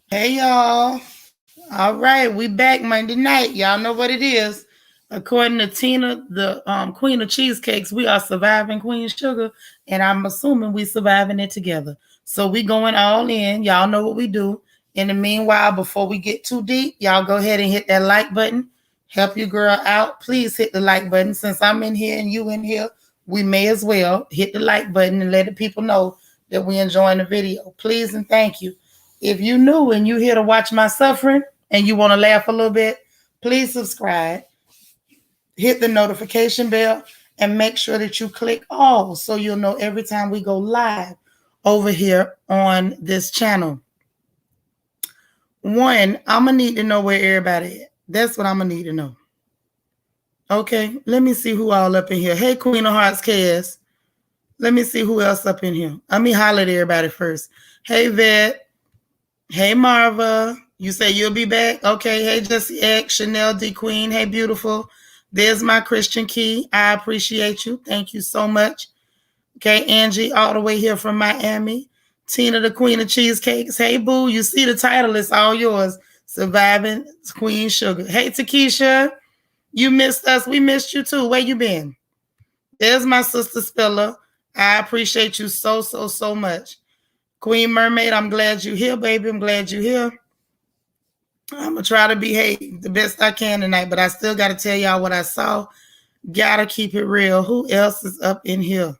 Hey y'all. All right, we back Monday night. Y'all know what it is. According to Tina, the Queen of Cheesecakes, we are surviving Queen Sugar, and I'm assuming we surviving it together. So we going all in. Y'all know what we do. In the meanwhile, before we get too deep, y'all go ahead and hit that like button. Help your girl out. Please hit the like button. Since I'm in here and you in here, we may as well hit the like button and let the people know that we enjoying the video. Please and thank you. If you new and you here to watch my suffering and you want to laugh a little bit, please subscribe, hit the notification bell, and make sure that you click all so you'll know every time we go live over here on this channel. One, I'm going to need to know where everybody is. That's what I'm going to need to know. Okay, let me see who all up in here. Hey, Queen of Hearts KS. Let me see who else up in here. Let me holler at everybody first. Hey, Vet. Hey, Marva. You say you'll be back? Okay. Hey, Jessie X, Chanel D Queen. Hey, beautiful. There's my Christian Key. I appreciate you. Thank you so much. Okay, Angie, all the way here from Miami. Tina, the Queen of Cheesecakes. Hey, boo. You see the title. It's all yours. Surviving Queen Sugar. Hey, Takesha. You missed us. We missed you too. Where you been? There's my sister Spiller. I appreciate you so much. Queen Mermaid, I'm glad you're here, baby. I'm glad you're here. I'm going to try to behave the best I can tonight, but I still got to tell y'all what I saw. Got to keep it real. Who else is up in here?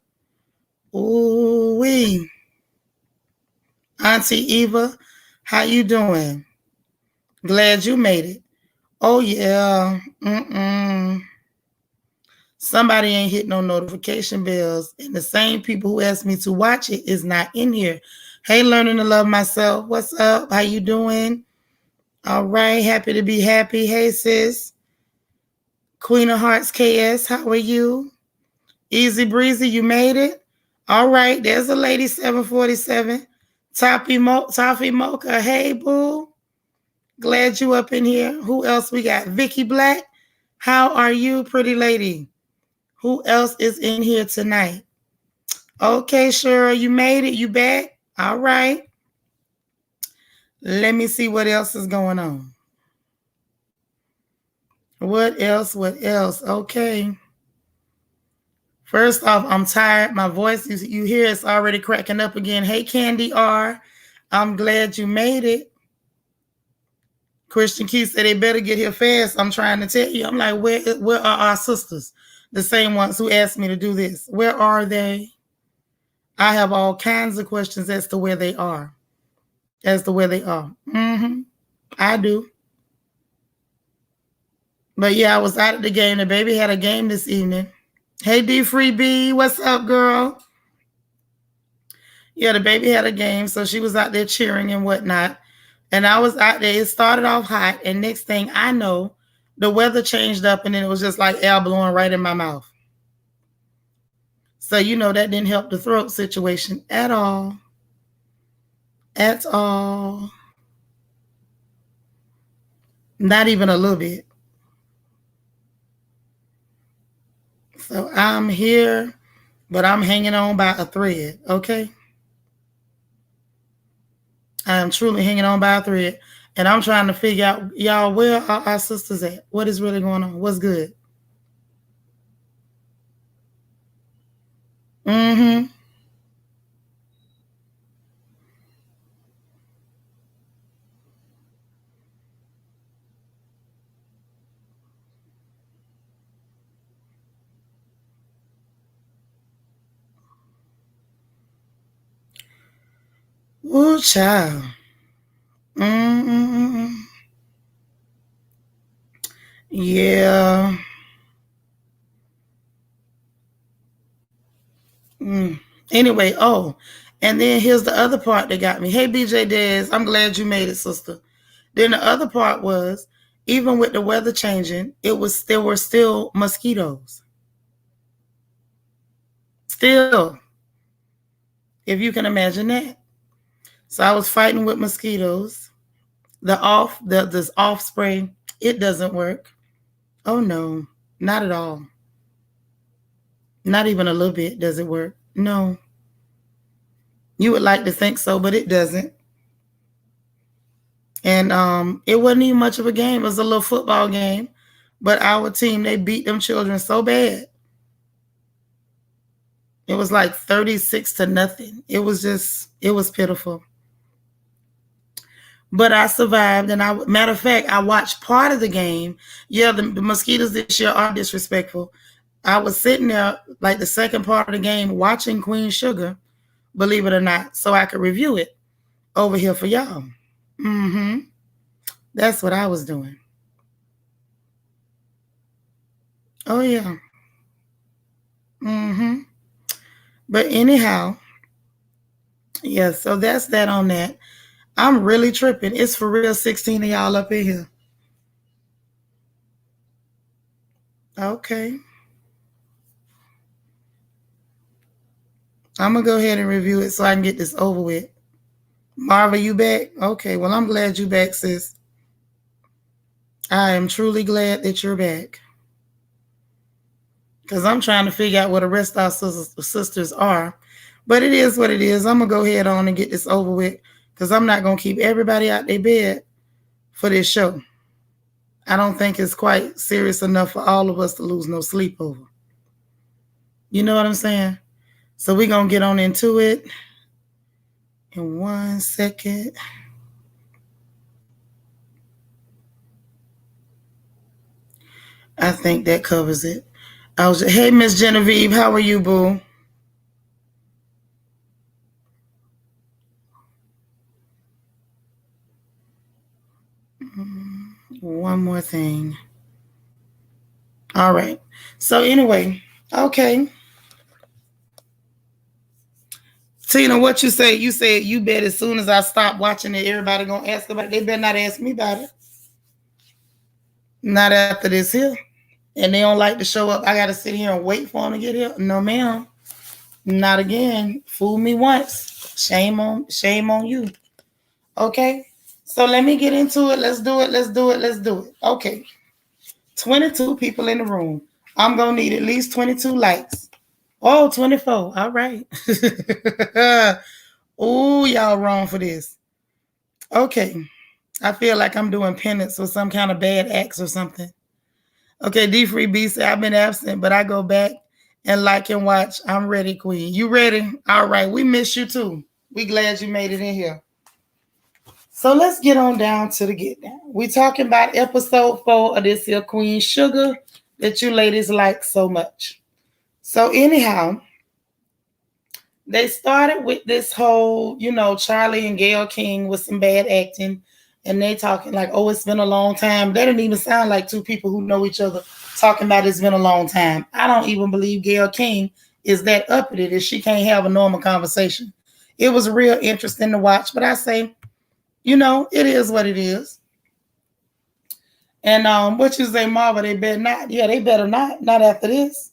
Ooh-wee. Auntie Eva, how you doing? Glad you made it. Oh, yeah. Somebody ain't hit no notification bells, and the same people who asked me to watch it is not in here. Hey, learning to love myself. What's up? How you doing? All right. Happy to be happy. Hey, sis. Queen of Hearts KS, how are you? Easy breezy, you made it? All right. There's a lady 747. Toffee Mocha. Hey, boo. Glad you up in here. Who else we got? Vicky Black. How are you, pretty lady? Who else is in here tonight? Okay, Cheryl, you made it. You back? All right. Let me see what else is going on. What else? Okay. First off, I'm tired. My voice, you hear it's already cracking up again. Hey, Candy R. I'm glad you made it. Christian Key said they better get here fast. I'm trying to tell you. I'm like, where are our sisters? The same ones who asked me to do this. Where are they? I have all kinds of questions as to where they are. I do. But yeah, I was out of the game. The baby had a game this evening. Hey, D Free B, what's up, girl? Yeah, the baby had a game, so she was out there cheering and whatnot. And I was out there. It started off hot, and next thing I know, the weather changed up, and then it was just like air blowing right in my mouth. So, that didn't help the throat situation at all. At all. Not even a little bit. So I'm here, but I'm hanging on by a thread, okay? I am truly hanging on by a thread. And I'm trying to figure out, y'all, where are our sisters at? What is really going on? What's good? Mm-hmm. Ooh, child. Mm-mm-mm. Yeah. Anyway, and then here's the other part that got me. Hey, BJ Dez, I'm glad you made it, sister. Then the other part was, even with the weather changing, there were still mosquitoes. Still, if you can imagine that. So I was fighting with mosquitoes. This off spray, it doesn't work. Oh no, not at all. Not even a little bit does it work. No. You would like to think so, but it doesn't. And it wasn't even much of a game. It was a little football game. But our team, they beat them children so bad. It was like 36-0. It was pitiful. But I survived, and matter of fact, I watched part of the game. Yeah, the mosquitoes this year are disrespectful. I was sitting there like the second part of the game watching Queen Sugar, believe it or not, so I could review it over here for y'all. That's what I was doing. Oh yeah. But anyhow, yeah, so that's that on that. I'm really tripping. It's for real 16 of y'all up in here. Okay. I'm going to go ahead and review it so I can get this over with. Marva, you back? Okay, well, I'm glad you back, sis. I am truly glad that you're back. Because I'm trying to figure out what the rest of our sisters are. But it is what it is. I'm going to go ahead on and get this over with. Because I'm not going to keep everybody out their bed for this show. I don't think it's quite serious enough for all of us to lose no sleep over. You know what I'm saying? So we're going to get on into it in 1 second. I think that covers it. Hey, Miss Genevieve, how are you, boo? One more thing. All right. So anyway, okay. Tina, what you say? You said you bet as soon as I stop watching it, everybody gonna ask about it. They better not ask me about it. Not after this here. And they don't like to show up. I gotta sit here and wait for them to get here. No, ma'am. Not again. Fool me once. Shame on you. Okay. So let me get into it. Let's do it. Okay. 22 people in the room. I'm gonna need at least 22 likes. Oh, 24. All right. Oh, y'all wrong for this. Okay. I feel like I'm doing penance for some kind of bad acts or something. Okay, D Free B said, I've been absent, but I go back and like and watch. I'm ready, Queen. You ready? All right. We miss you too. We glad you made it in here. So let's get on down to the get down. We're talking about episode 4 of this here Queen Sugar that you ladies like so much. So anyhow, they started with this whole, Charlie and Gayle King with some bad acting. And they talking like, oh, it's been a long time. They didn't even sound like two people who know each other talking about it's been a long time. I don't even believe Gayle King is that uppity that she can't have a normal conversation. It was real interesting to watch, but I say, it is what it is. And what you say, Marva, they better not. Yeah, they better not after this.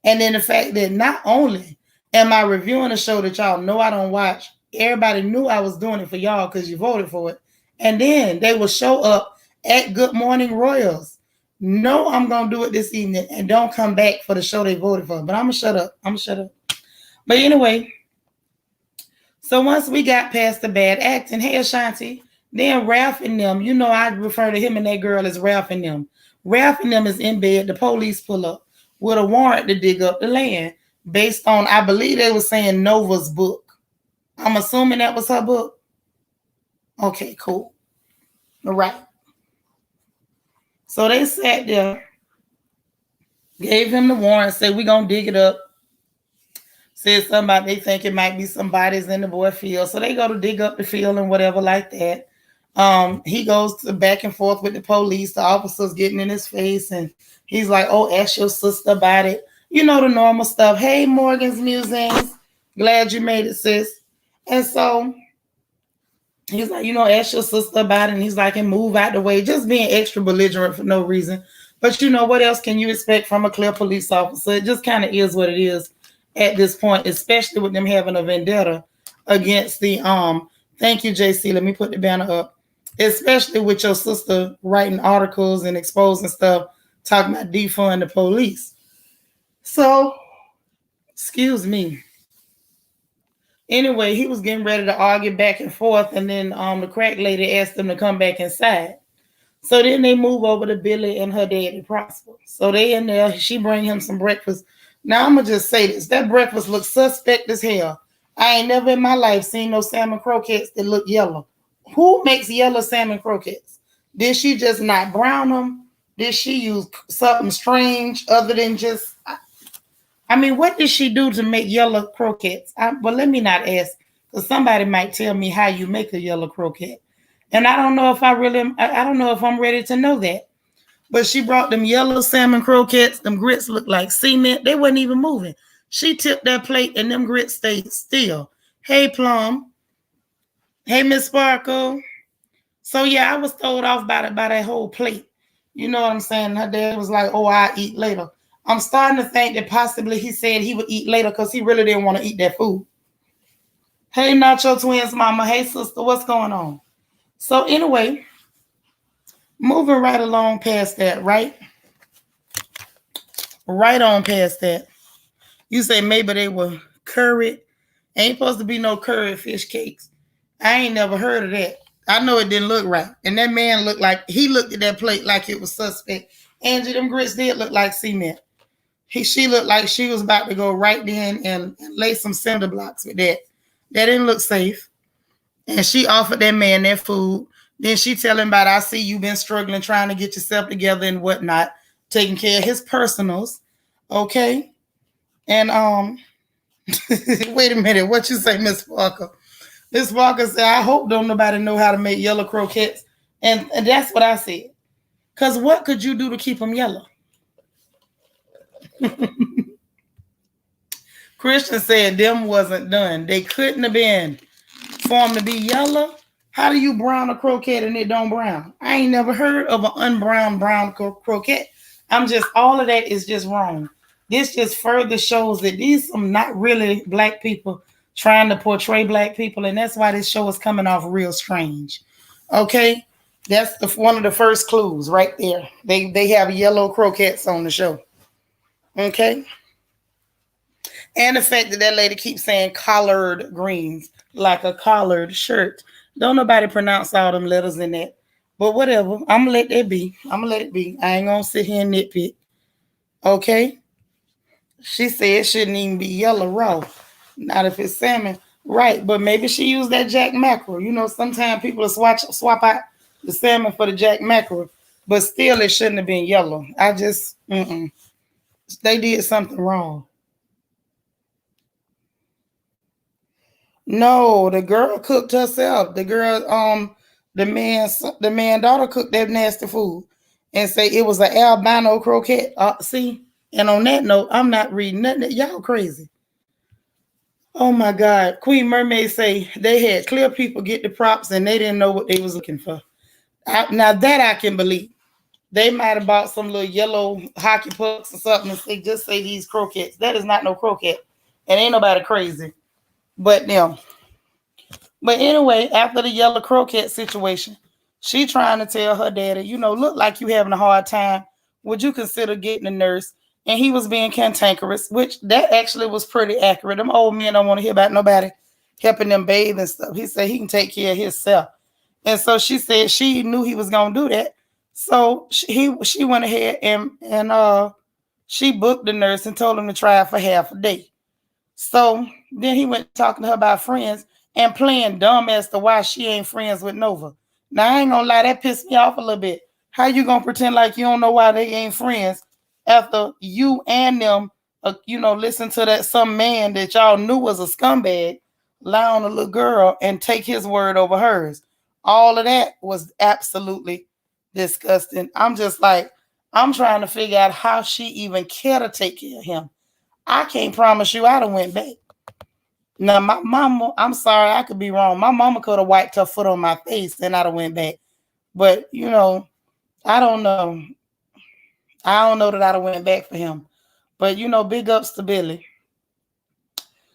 And then the fact that not only am I reviewing a show that y'all know I don't watch, everybody knew I was doing it for y'all because you voted for it. And then they will show up at Good Morning Royals. No, I'm going to do it this evening and don't come back for the show they voted for. But I'm going to shut up. But anyway, so once we got past the bad acting, hey, Ashanti, then Ralph and them, I refer to him and that girl as Ralph and them. Ralph and them is in bed. The police pull up with a warrant to dig up the land based on, I believe they were saying Nova's book. I'm assuming that was her book. Okay, cool. All right. So they sat there, gave him the warrant, said, we're going to dig it up. Said something about they think it might be some bodies in the boy field. So they go to dig up the field and whatever like that. He goes back and forth with the police. The officer's getting in his face and he's like, oh, ask your sister about it. The normal stuff. Hey, Morgan's Musings. Glad you made it, sis. And so he's like, ask your sister about it. And he's like, and move out the way, just being extra belligerent for no reason. But what else can you expect from a clear police officer? It just kind of is what it is at this point, especially with them having a vendetta against the thank you, JC. Let me put the banner up. Especially with your sister writing articles and exposing stuff, talking about defund the police. So, excuse me. Anyway, he was getting ready to argue back and forth, and then the crack lady asked them to come back inside. So then they move over to Billy and her daddy Prosper. So they in there, she bring him some breakfast. Now I'm gonna just say this: that breakfast looks suspect as hell. I ain't never in my life seen no salmon croquettes that look yellow. Who makes yellow salmon croquettes? Did she just not brown them? Did she use something strange other than just? I mean, what did she do to make yellow croquettes? Well, let me not ask, because somebody might tell me how you make a yellow croquette. And I don't know if I don't know if I'm ready to know that. But she brought them yellow salmon croquettes. Them grits looked like cement. They wasn't even moving. She tipped that plate and them grits stayed still. Hey, Plum. Hey, Miss Sparkle. So yeah, I was thrown off by that whole plate. You know what I'm saying? Her dad was like, "Oh, I'll eat later." I'm starting to think that possibly he said he would eat later because he really didn't want to eat that food. Hey, Nacho Twins, mama. Hey, sister, what's going on? So anyway, moving right along past that, right? Right on past that. You say maybe they were curried. Ain't supposed to be no curried fish cakes. I ain't never heard of that. I know it didn't look right. And that man looked like, he looked at that plate like it was suspect. Angie, them grits did look like cement. She looked like she was about to go right in and lay some cinder blocks with that. That didn't look safe. And she offered that man that food. Then she tell him about, I see you been struggling trying to get yourself together and whatnot, taking care of his personals. Okay. And wait a minute, what you say, Miss Walker? Miss Walker said, I hope don't nobody know how to make yellow croquettes. And that's what I said. Because what could you do to keep them yellow? Christian said them wasn't done. They couldn't have been for them to be yellow. How do you brown a croquette and it don't brown? I ain't never heard of an unbrowned brown croquette. I'm just, all of that is just wrong. This just further shows that these some not really black people trying to portray black people, and that's why this show is coming off real strange. Okay, that's one of the first clues right there. They have yellow croquettes on the show. Okay, and the fact that that lady keeps saying collard greens like a collared shirt. Don't nobody pronounce all them letters in that. But whatever, I'm gonna let that be. I'm gonna let it be. I ain't gonna sit here and nitpick. Okay. She said it shouldn't even be yellow raw. Not if it's salmon. Right, but maybe she used that jack mackerel. You know, sometimes people swap out the salmon for the jack mackerel. But still, it shouldn't have been yellow. I just, they did something wrong. No, the girl cooked herself. The girl, the man daughter cooked that nasty food and say it was an albino croquette. See, and on that note, I'm not reading nothing. Y'all crazy. Oh my God. Queen Mermaid say they had clear people get the props and they didn't know what they was looking for. Now that I can believe. They might have bought some little yellow hockey pucks or something and just say these croquettes. That is not no croquette. And ain't nobody crazy. But now, but anyway, after the yellow croquette situation, she trying to tell her daddy, look like you having a hard time. Would you consider getting a nurse? And he was being cantankerous, which that actually was pretty accurate. Them old men don't want to hear about nobody helping them bathe and stuff. He said he can take care of himself. And so she said she knew he was going to do that. So she went ahead and she booked the nurse and told him to try it for half a day. So then he went talking to her about friends and playing dumb as to why she ain't friends with Nova. Now I ain't gonna lie, that pissed me off a little bit. How you gonna pretend like you don't know why they ain't friends after you and them, listen to that some man that y'all knew was a scumbag lie on a little girl and take his word over hers. All of that was absolutely disgusting. I'm just like, I'm trying to figure out how she even care to take care of him. I can't promise you I'd have went back. Now, my mama, I'm sorry, I could be wrong. My mama could have wiped her foot on my face and I'd have went back. But, I don't know. I don't know that I'd have went back for him. But, big ups to Billy.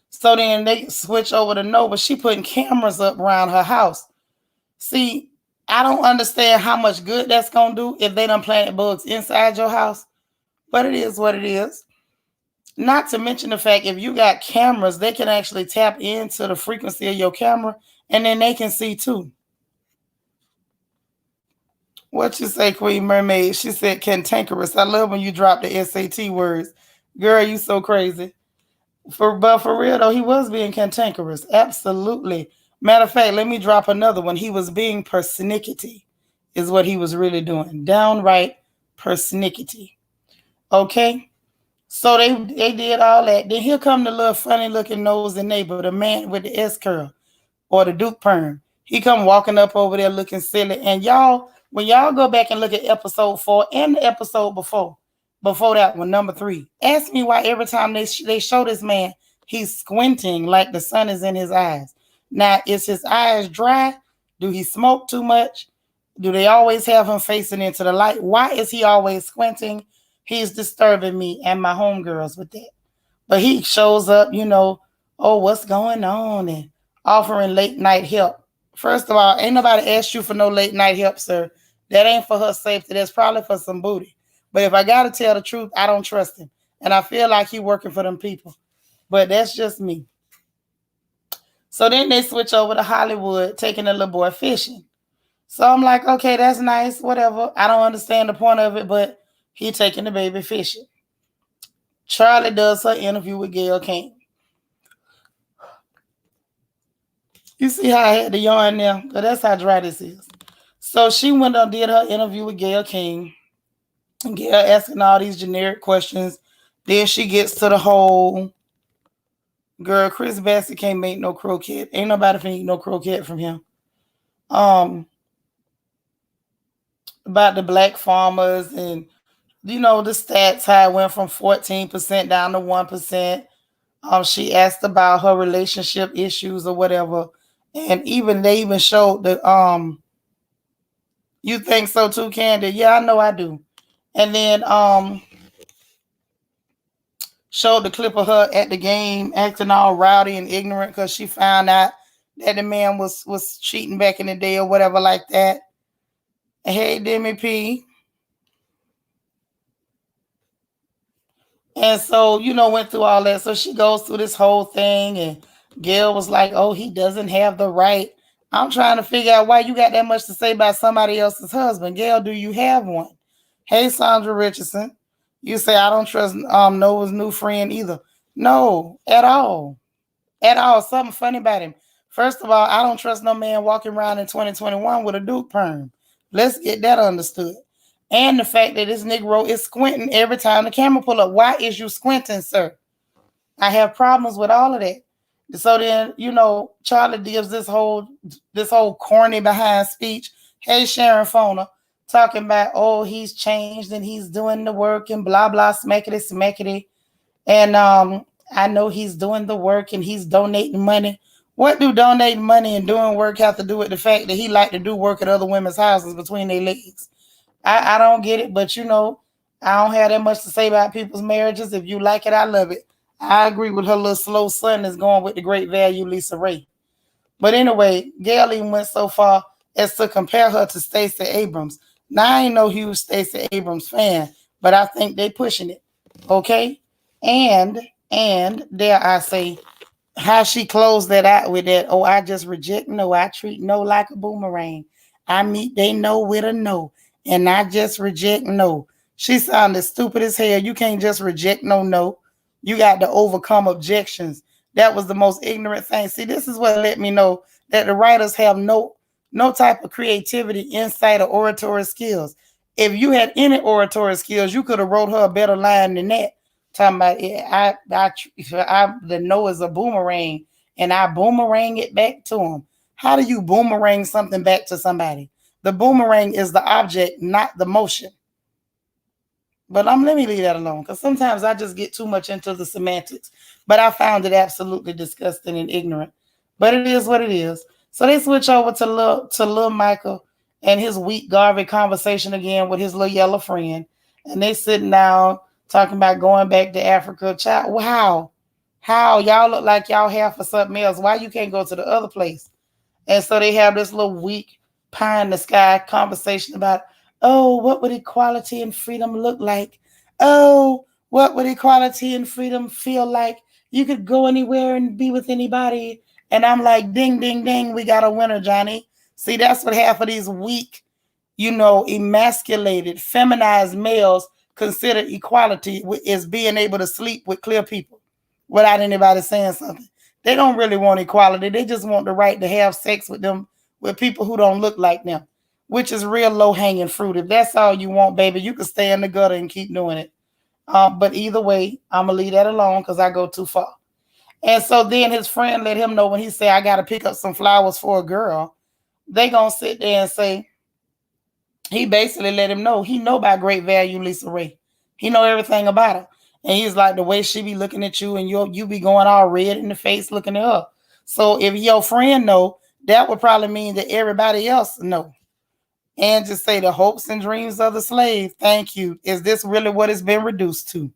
So then they switch over to Nova. She putting cameras up around her house. See, I don't understand how much good that's going to do if they done planted bugs inside your house. But it is what it is. Not to mention the fact if you got cameras, they can actually tap into the frequency of your camera and then they can see too. What you say, Queen Mermaid? She said cantankerous. I love when you drop the SAT words. Girl, you so crazy. But for real though, he was being cantankerous. Absolutely. Matter of fact, let me drop another one. He was being persnickety, is what he was really doing. Downright persnickety. Okay? So they did all that. Then here come the little funny looking nosy neighbor, the man with the S curl or the Duke perm. He come walking up over there looking silly. And y'all, when y'all go back and look at episode 4 and the episode before that one, number 3, ask me why every time they show this man, he's squinting like the sun is in his eyes. Now, is his eyes dry? Do he smoke too much? Do they always have him facing into the light? Why is he always squinting? He's disturbing me and my homegirls with that. But he shows up, oh, what's going on? And offering late night help. First of all, ain't nobody asked you for no late night help, sir. That ain't for her safety. That's probably for some booty. But if I got to tell the truth, I don't trust him. And I feel like he working for them people. But that's just me. So then they switch over to Hollywood, taking the little boy fishing. So I'm like, okay, that's nice, whatever. I don't understand the point of it, but he taking the baby fishing. Charlie does her interview with Gayle King. You see how I had the yarn there? But that's how dry this is. So she went and did her interview with Gayle King. And Gayle asking all these generic questions. Then she gets to the whole, girl, Chris Bassett can't make no croquette. Ain't nobody finna eat no croquette from him. About the black farmers and, the stats, how it went from 14% down to 1%. She asked about her relationship issues or whatever. And they even showed the you think so too, Candy? Yeah, I know I do. And then showed the clip of her at the game acting all rowdy and ignorant because she found out that the man was cheating back in the day or whatever like that. Hey, Demi P. And so, went through all that. So she goes through this whole thing and Gayle was like, oh, he doesn't have the right. I'm trying to figure out why you got that much to say about somebody else's husband. Gayle, do you have one? Hey, Sandra Richardson. You say, I don't trust Noah's new friend either. No, at all. At all. Something funny about him. First of all, I don't trust no man walking around in 2021 with a Duke perm. Let's get that understood. And the fact that this Negro is squinting every time the camera pull up. Why is you squinting, sir? I have problems with all of that. So then, Charlie gives this whole corny behind speech. Hey, Sharon Fona, talking about, oh, he's changed and he's doing the work and blah, blah, smackety, smackety. And I know he's doing the work and he's donating money. What do donating money and doing work have to do with the fact that he like to do work at other women's houses between their legs? I don't get it, but I don't have that much to say about people's marriages. If you like it, I love it. I agree with her little slow son that's going with the great value Lisa Ray. But anyway, Gayle even went so far as to compare her to Stacey Abrams. Now, I ain't no huge Stacey Abrams fan, but I think they pushing it. Okay? And dare I say, how she closed that out with that, oh, I just reject no, I treat no like a boomerang. I meet they no with a no, and I just reject no. She sounded stupid as hell. You can't just reject no. You got to overcome objections. That was the most ignorant thing. See, this is what let me know that the writers have no type of creativity, insight, or oratory skills. If you had any oratory skills, you could have wrote her a better line than that. Talking about the no is a boomerang, and I boomerang it back to him. How do you boomerang something back to somebody? The boomerang is the object, not the motion. But let me leave that alone because sometimes I just get too much into the semantics. But I found it absolutely disgusting and ignorant. But it is what it is. So they switch over to Lil Micah and his weak Garvey conversation again with his little yellow friend. And they sitting down talking about going back to Africa. Child, wow. How? Y'all look like y'all have for something else. Why you can't go to the other place? And so they have this little weak pie in the sky conversation about, oh, what would equality and freedom look like? Oh, What would equality and freedom feel like? You could go anywhere and be with anybody. And I'm like, ding, ding, ding, we got a winner, Johnny. See, that's what half of these weak, emasculated, feminized males consider equality is being able to sleep with clear people without anybody saying something. They don't really want equality. They just want the right to have sex with them, with people who don't look like them, which is real low hanging fruit. If that's all you want, baby, you can stay in the gutter and keep doing it. But either way, I'm gonna leave that alone because I go too far. And so then his friend let him know when he said, I gotta pick up some flowers for a girl. They gonna sit there and say, he basically let him know he know about great value Lisa Ray. He know everything about her. And he's like, the way she be looking at you and you be going all red in the face looking at her. So if your friend know, that would probably mean that everybody else know. And just say the hopes and dreams of the slave. Thank you. Is this really what it's been reduced to?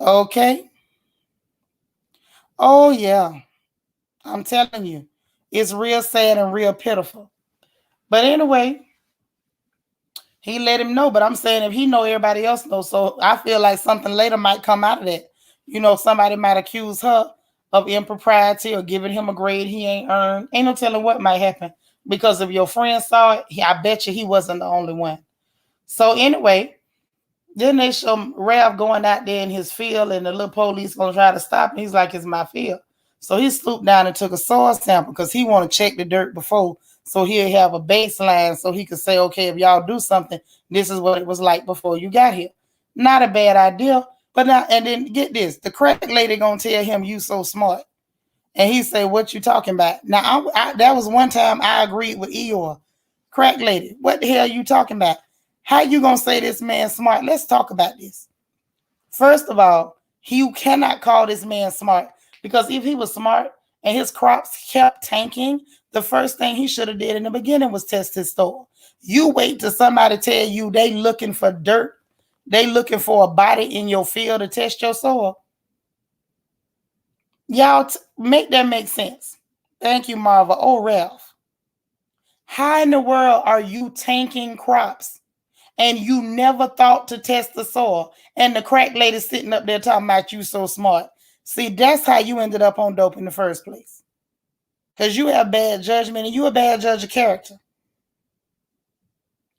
Okay. Oh yeah. I'm telling you. It's real sad and real pitiful. But anyway, he let him know, but I'm saying if he know, everybody else knows. So I feel like something later might come out of that. Somebody might accuse her of impropriety or giving him a grade he ain't earned. Ain't no telling what might happen. Because if your friend saw it, I bet you he wasn't the only one. So anyway, then they show Rav going out there in his field and the little police gonna try to stop him. He's like, it's my field. So he swooped down and took a soil sample because he want to check the dirt before, so he'll have a baseline so he could say, okay, if y'all do something, this is what it was like before you got here. Not a bad idea. But now, and then get this, the crack lady gonna tell him you so smart. And he say, what you talking about? Now, that was one time I agreed with Eeyore. Crack lady, what the hell you talking about? How you gonna say this man smart? Let's talk about this. First of all, you cannot call this man smart, because if he was smart and his crops kept tanking, the first thing he should have did in the beginning was test his soil. You wait till somebody tell you they looking for dirt, they looking for a body in your field to test your soil. Y'all make that make sense. Thank you, Marva. Oh, Ralph. How in the world are you tanking crops and you never thought to test the soil? And the crack lady sitting up there talking about you so smart. See, that's how you ended up on dope in the first place. Because you have bad judgment and you a bad judge of character.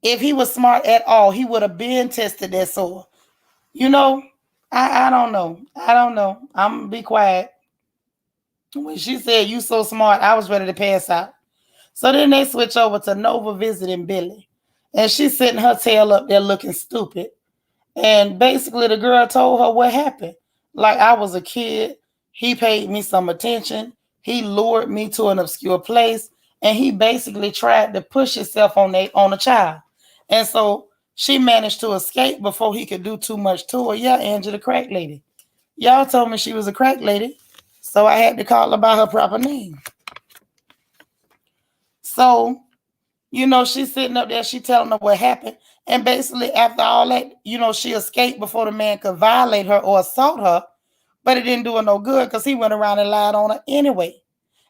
If he was smart at all, he would have been tested that soil. I don't know. I don't know. I'm going to be quiet. When she said you so smart, I was ready to pass out. So then they switch over to Nova visiting Billy. And she's sitting her tail up there looking stupid. And basically the girl told her what happened. Like, I was a kid. He paid me some attention. He lured me to an obscure place. And he basically tried to push himself on a child. And so she managed to escape before he could do too much to her. Yeah, Angie, the crack lady. Y'all told me she was a crack lady. So I had to call her by her proper name. So, she's sitting up there, she telling her what happened. And basically, after all that, she escaped before the man could violate her or assault her. But it didn't do her no good because he went around and lied on her anyway.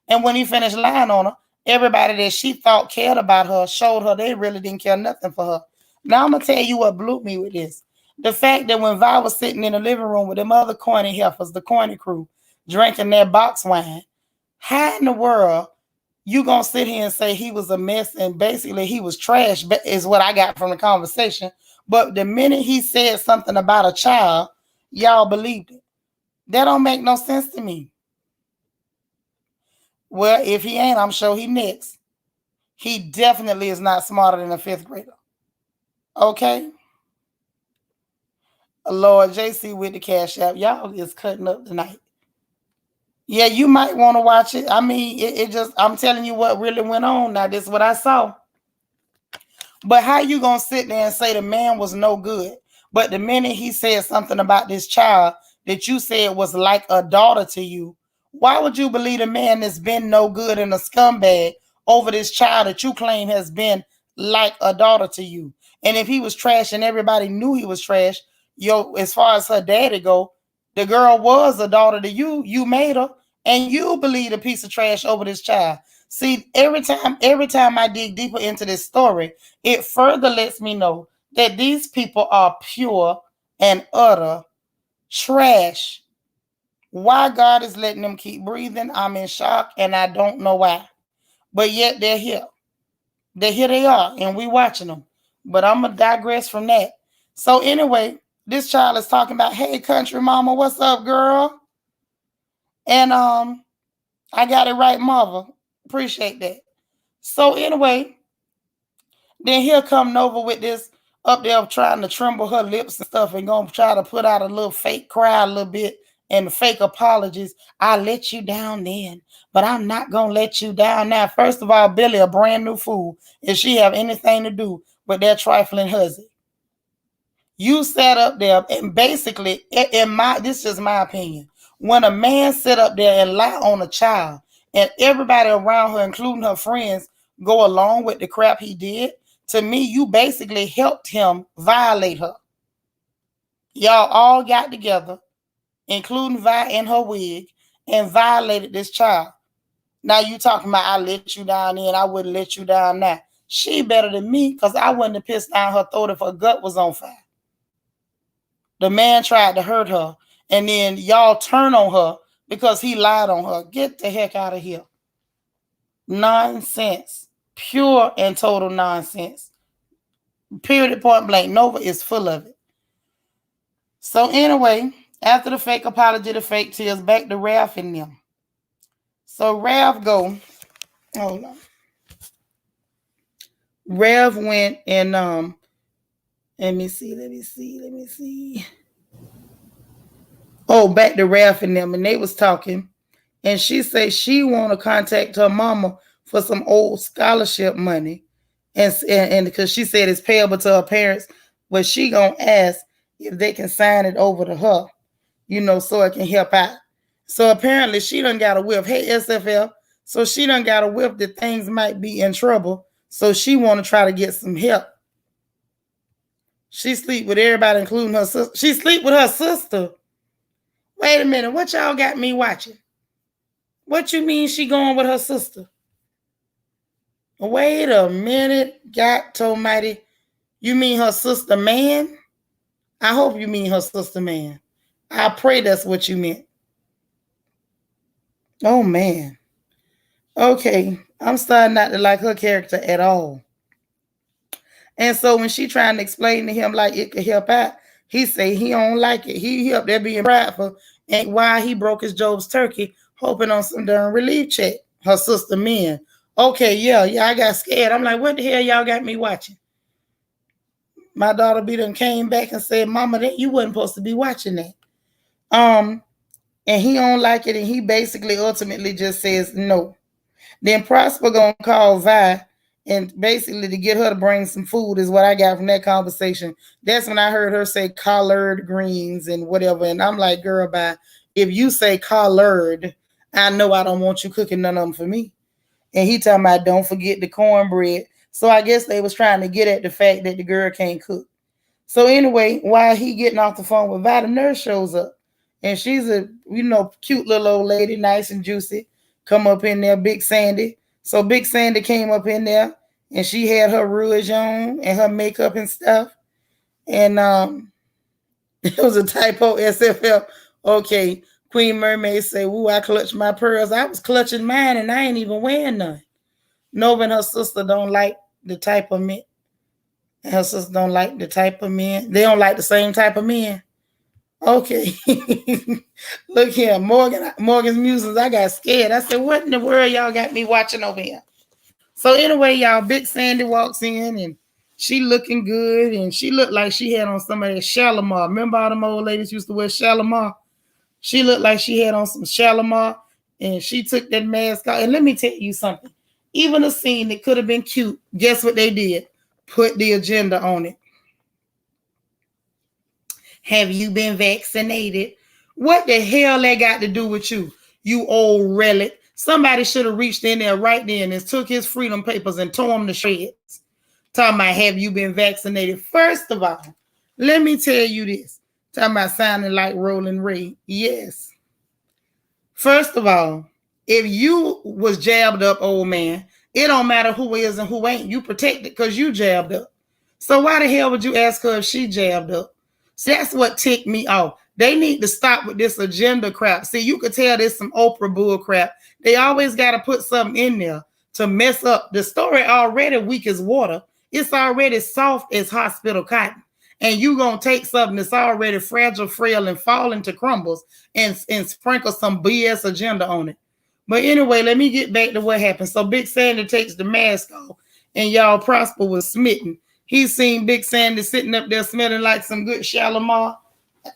And when he finished lying on her, everybody that she thought cared about her showed her they really didn't care nothing for her. Now, I'm going to tell you what blew me with this. The fact that when Vi was sitting in the living room with them other corny heifers, the corny crew, drinking their box wine, how in the world you gonna sit here and say he was a mess and basically he was trash, is what I got from the conversation. But the minute he said something about a child, y'all believed it. That don't make no sense to me. Well, if he ain't, I'm sure he next. He definitely is not smarter than a fifth grader. Okay? Lord, JC with the Cash App. Y'all is cutting up tonight. Yeah, you might want to watch it. I mean, it just, I'm telling you what really went on. Now, this is what I saw. But how you going to sit there and say the man was no good? But the minute he said something about this child that you said was like a daughter to you, why would you believe a man that's been no good and a scumbag over this child that you claim has been like a daughter to you? And if he was trash and everybody knew he was trash, as far as her daddy go, the girl was a daughter to you. You made her, and you believe a piece of trash over this child. See, every time I dig deeper into this story, it further lets me know that these people are pure and utter trash. Why God is letting them keep breathing, I'm in shock, and I don't know why. But yet they're here. Here they are, and we watching them. But I'm going to digress from that. So anyway, this child is talking about, hey, country mama, what's up, girl? And I got it right, mother. Appreciate that. So anyway, then he'll come Nova with this up there trying to tremble her lips and stuff and gonna try to put out a little fake cry a little bit and fake apologies. I let you down then, but I'm not gonna let you down now. First of all, Billy, a brand new fool, if she have anything to do with that trifling husband. You sat up there and basically, this is my opinion. When a man sit up there and lie on a child and everybody around her, including her friends, go along with the crap he did, to me, you basically helped him violate her. Y'all all got together, including Vi and her wig, and violated this child. Now you talking about I let you down then, I wouldn't let you down now. She better than me because I wouldn't have pissed down her throat if her gut was on fire. The man tried to hurt her, and then y'all turn on her because he lied on her. Get the heck out of here. Nonsense. Pure and total nonsense. Period, point blank. Nova is full of it. So anyway, after the fake apology, the fake tears, back to Ralph and them. So Ralph go, hold on. Ralph went and let me see. Oh, back to Ralph and them, and they was talking, and she said she want to contact her mama for some old scholarship money, and because she said it's payable to her parents, but she gonna ask if they can sign it over to her, so it can help out. So apparently she done got a whiff. Hey, SFL. So she done got a whiff that things might be in trouble. So she want to try to get some help. She sleep with everybody, including her sister. She sleep with her sister. Wait a minute. What y'all got me watching? What you mean she going with her sister? Wait a minute. God almighty. You mean her sister man? I hope you mean her sister man. I pray that's what you meant. Oh, man. Okay. I'm starting not to like her character at all. And so when she trying to explain to him like it could help out, he say he don't like it. He up there being prideful, and why he broke his Job's turkey, hoping on some darn relief check. Her sister men. Okay, yeah, I got scared. I'm like, what the hell y'all got me watching? My daughter done came back and said, Mama, that you wasn't supposed to be watching that. And he don't like it, and he basically ultimately just says no. Then Prosper gonna call Vi, and basically to get her to bring some food is what I got from that conversation. That's when I heard her say collard greens and whatever, and I'm like, girl, bye. If you say collard, I know I don't want you cooking none of them for me. And he talking about don't forget the cornbread. So I guess they was trying to get at the fact that the girl can't cook. So anyway, while he getting off the phone with Vi, the nurse shows up. And she's a, cute little old lady, nice and juicy. Come up in there, Big Sandy. So Big Sandy came up in there, and she had her rouge on and her makeup and stuff. And it was a typo, SFL. Okay, Queen Mermaid say, "Ooh, I clutched my pearls." I was clutching mine, and I ain't even wearing none. Nova and her sister don't like the type of men. And her sister don't like the type of men. They don't like the same type of men. Okay. Look here, Morgan's Musings. I got scared. I said, what in the world y'all got me watching over here? So anyway, y'all, Big Sandy walks in, and she looking good, and she looked like she had on some of that Shalimar. Remember all them old ladies used to wear Shalimar? She looked like she had on some Shalimar, and she took that mask off. And let me tell you something. Even a scene that could have been cute, guess what they did? Put the agenda on it. Have you been vaccinated? What the hell that got to do with you, you old relic? Somebody should have reached in there right then and took his freedom papers and tore them to shreds. Talking about, have you been vaccinated? First of all, let me tell you this. Talking about sounding like Roland Ray. Yes. First of all, if you was jabbed up, old man, it don't matter who is and who ain't. You protected because you jabbed up. So why the hell would you ask her if she jabbed up? So that's what ticked me off. They need to stop with this agenda crap. See, you could tell there's some Oprah bull crap. They always got to put something in there to mess up. The story already weak as water. It's already soft as hospital cotton. And you going to take something that's already fragile, frail, and falling to crumbles and sprinkle some BS agenda on it. But anyway, let me get back to what happened. So Big Sandy takes the mask off, and y'all Prosper was smitten. He's seen Big Sandy sitting up there smelling like some good Shalimar.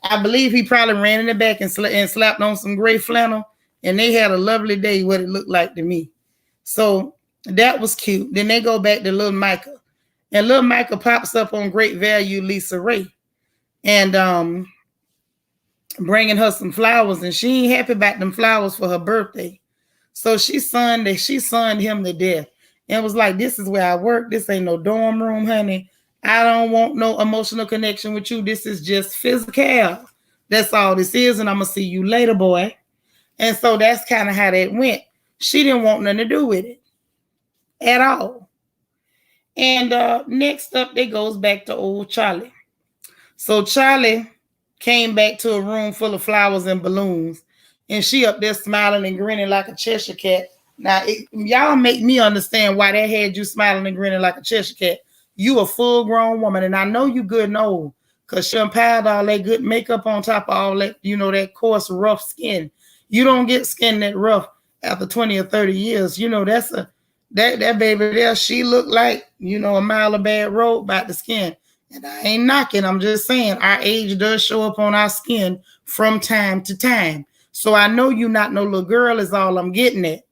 I believe he probably ran in the back and slapped on some gray flannel, and they had a lovely day, what it looked like to me. So that was cute. Then they go back to little Micah, and little Micah pops up on Great Value Lisa Ray, and bringing her some flowers, and she ain't happy about them flowers for her birthday. So she sunned him to death and was like, this is where I work. This ain't no dorm room, honey. I don't want no emotional connection with you. This is just physical. That's all this is. And I'm going to see you later, boy. And so that's kind of how that went. She didn't want nothing to do with it at all. And next up, it goes back to old Charlie. So Charlie came back to a room full of flowers and balloons. And she up there smiling and grinning like a Cheshire cat. Now, y'all make me understand why they had you smiling and grinning like a Cheshire cat. You a full-grown woman, and I know you good and old, because she done piled all that good makeup on top of all that, that coarse, rough skin. You don't get skin that rough after 20 or 30 years. That baby there, she looked like, a mile of bad road about the skin. And I ain't knocking. I'm just saying our age does show up on our skin from time to time. So I know you not no little girl is all I'm getting at.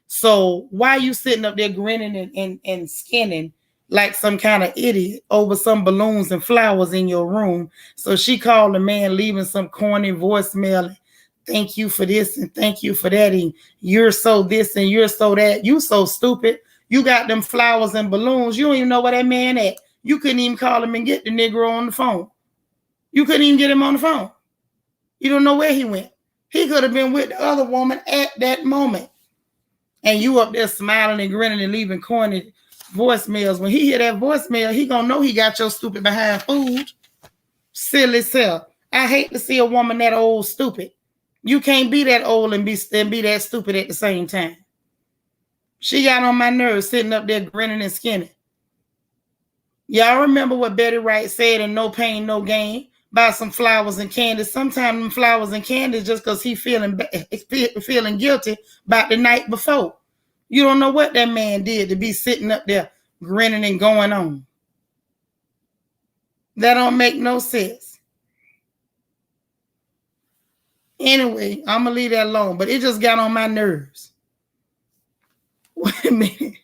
So why you sitting up there grinning and skinning like some kind of idiot over some balloons and flowers in your room? So she called the man, leaving some corny voicemail. Thank you for this and thank you for that. And you're so this and you're so that. You so stupid. You got them flowers and balloons. You don't even know where that man at. You couldn't even call him and get the Negro on the phone. You couldn't even get him on the phone. You don't know where he went. He could have been with the other woman at that moment. And you up there smiling and grinning and leaving corny voicemails. When he hear that voicemail, he gonna know he got your stupid behind food. Silly self. I hate to see a woman that old stupid. You can't be that old and be that stupid at the same time. She got on my nerves sitting up there grinning and skinning. Y'all remember what Betty Wright said in No Pain, No Gain? Buy some flowers and candy. Sometimes them flowers and candy just because he feeling guilty about the night before. You don't know what that man did to be sitting up there grinning and going on. That don't make no sense. Anyway, I'm going to leave that alone, but it just got on my nerves. Wait a minute.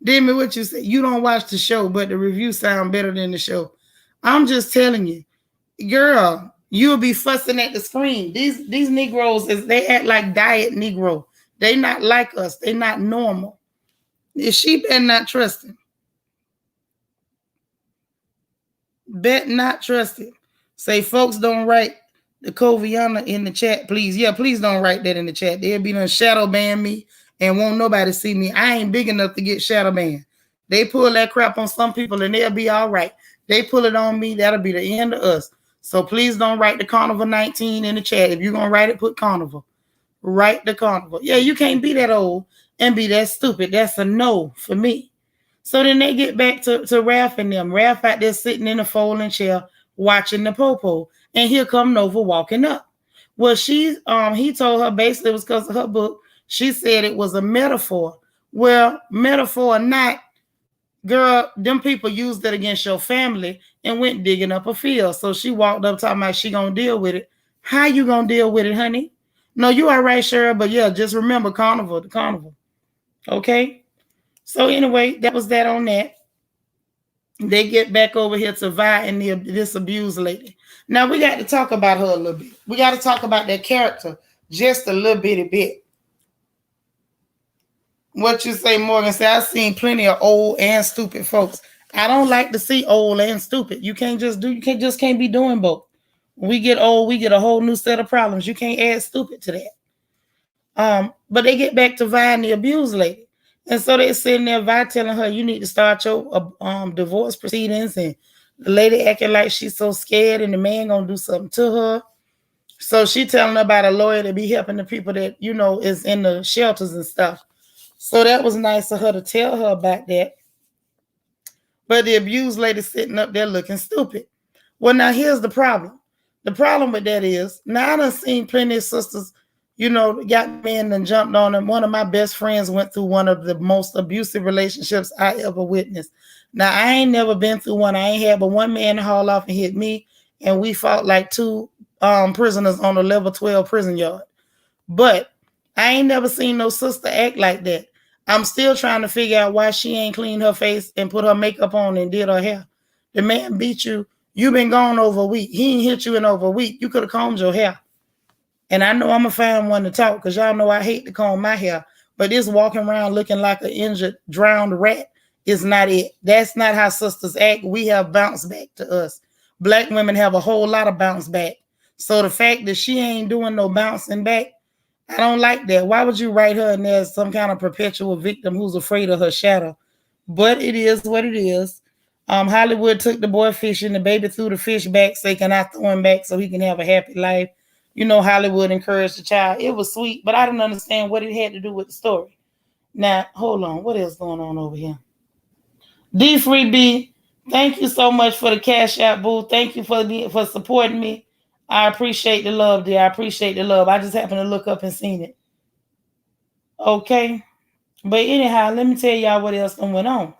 Demi, what you say? You don't watch the show, but the reviews sound better than the show. I'm just telling you. Girl, you'll be fussing at the screen. These Negroes, they act like diet Negro. They not like us. They not normal. She better not trust him. Bet not trust him. Say, folks, don't write the Coviana in the chat, please. Yeah, please don't write that in the chat. They'll be done shadow ban me and won't nobody see me. I ain't big enough to get shadow banned. They pull that crap on some people and they'll be all right. They pull it on me, that'll be the end of us. So please don't write the Carnival 19 in the chat. If you're going to write it, put Carnival. Write the Carnival. Yeah, you can't be that old and be that stupid. That's a no for me. So then they get back to Ralph and them. Ralph out there sitting in a folding chair watching the popo. And here come Nova walking up. Well, he told her basically it was because of her book. She said it was a metaphor. Well, metaphor or not, girl, them people used it against your family and went digging up a field. So she walked up talking about she gonna deal with it. How you gonna deal with it, honey? No, you all right, Cheryl, but yeah, just remember the carnival. Okay? So anyway, that was that on that. They get back over here to Vi and this abused lady. Now we got to talk about her a little bit. We got to talk about that character just a little bitty bit. What you say, Morgan? Say, I've seen plenty of old and stupid folks. I don't like to see old and stupid. You can't be doing both. When we get old, we get a whole new set of problems. You can't add stupid to that. But they get back to Vi and the abused lady. And so they're sitting there, Vi telling her, you need to start your divorce proceedings and The lady acting like she's so scared and the man gonna do something to her. So she telling her about a lawyer to be helping the people that, is in the shelters and stuff. So that was nice of her to tell her about that. But the abused lady sitting up there looking stupid. Well, now here's the problem. The problem with that is, now I done seen plenty of sisters, got men and jumped on them. One of my best friends went through one of the most abusive relationships I ever witnessed. Now, I ain't never been through one. I ain't had but one man haul off and hit me, and we fought like two prisoners on a level 12 prison yard. But I ain't never seen no sister act like that. I'm still trying to figure out why she ain't cleaned her face and put her makeup on and did her hair. The man beat you. You been gone over a week. He ain't hit you in over a week. You could have combed your hair. And I know I'm going to find one to talk because y'all know I hate to comb my hair. But this walking around looking like an injured, drowned rat is not it. That's not how sisters act. We have bounce back to us. Black women have a whole lot of bounce back. So the fact that she ain't doing no bouncing back, I don't like that. Why would you write her in there as some kind of perpetual victim who's afraid of her shadow? But it is what it is. Hollywood took the boy fishing. The baby threw the fish back, say, can I throw him back so he can have a happy life? Hollywood encouraged the child. It was sweet, but I didn't understand what it had to do with the story. Now, hold on. What else going on over here? D3B, thank you so much for the Cash App, boo. Thank you for supporting me. I appreciate the love, dear. I appreciate the love. I just happened to look up and seen it. Okay. But anyhow, let me tell y'all what else went on.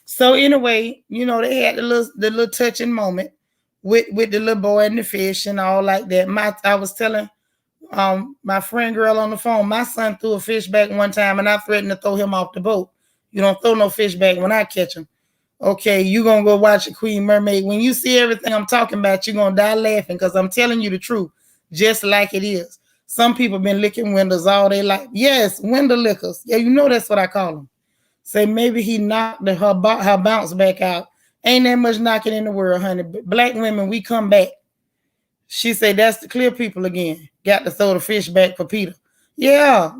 So anyway, they had the little touching moment with the little boy and the fish and all like that. I was telling my friend girl on the phone, my son threw a fish back one time and I threatened to throw him off the boat. You don't throw no fish back when I catch him. Okay, you gonna go watch a Queen Mermaid. When you see everything I'm talking about, you're gonna die laughing because I'm telling you the truth, just like it is. Some people been licking windows all day life. Yes, window lickers. Yeah, that's what I call them. Say maybe he knocked her bounce back out. Ain't that much knocking in the world, honey. Black women, we come back. She said that's the clear people again. Got to throw the fish back for Peter. Yeah.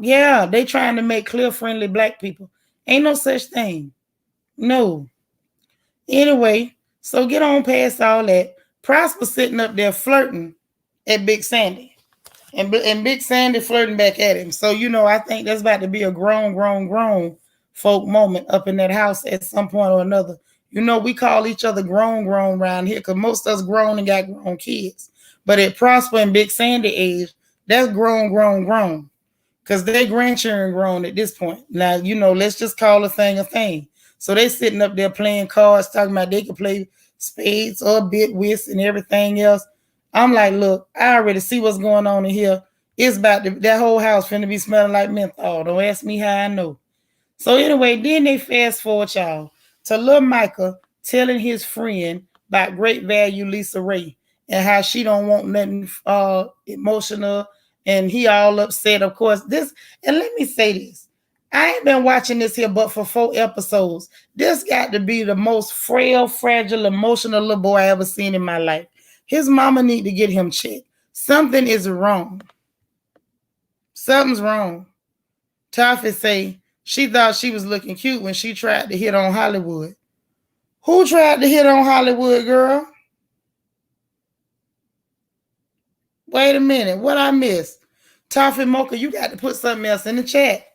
They trying to make clear friendly black people. Ain't no such thing. No. Anyway, so get on past all that. Prosper sitting up there flirting at Big Sandy. And Big Sandy flirting back at him. So, I think that's about to be a grown folk moment up in that house at some point or another. We call each other grown around here because most of us grown and got grown kids. But at Prosper and Big Sandy age, that's grown. Because they grandchildren grown at this point. Now, let's just call a thing. So they sitting up there playing cards, talking about they can play spades or bit whist and everything else. I'm like, look, I already see what's going on in here. It's about that whole house finna be smelling like menthol. Don't ask me how I know. So anyway, then they fast forward, y'all, to little Micah telling his friend about Great Value Lisa Ray and how she don't want nothing emotional and he all upset, of course. And let me say this. I ain't been watching this here but for 4 episodes. This got to be the most frail, fragile, emotional little boy I ever seen in my life. His mama need to get him checked. Something is wrong. Something's wrong. Toffee say she thought she was looking cute when she tried to hit on Hollywood. Who tried to hit on Hollywood, girl? Wait a minute. What I missed? Toffee Mocha, you got to put something else in the chat.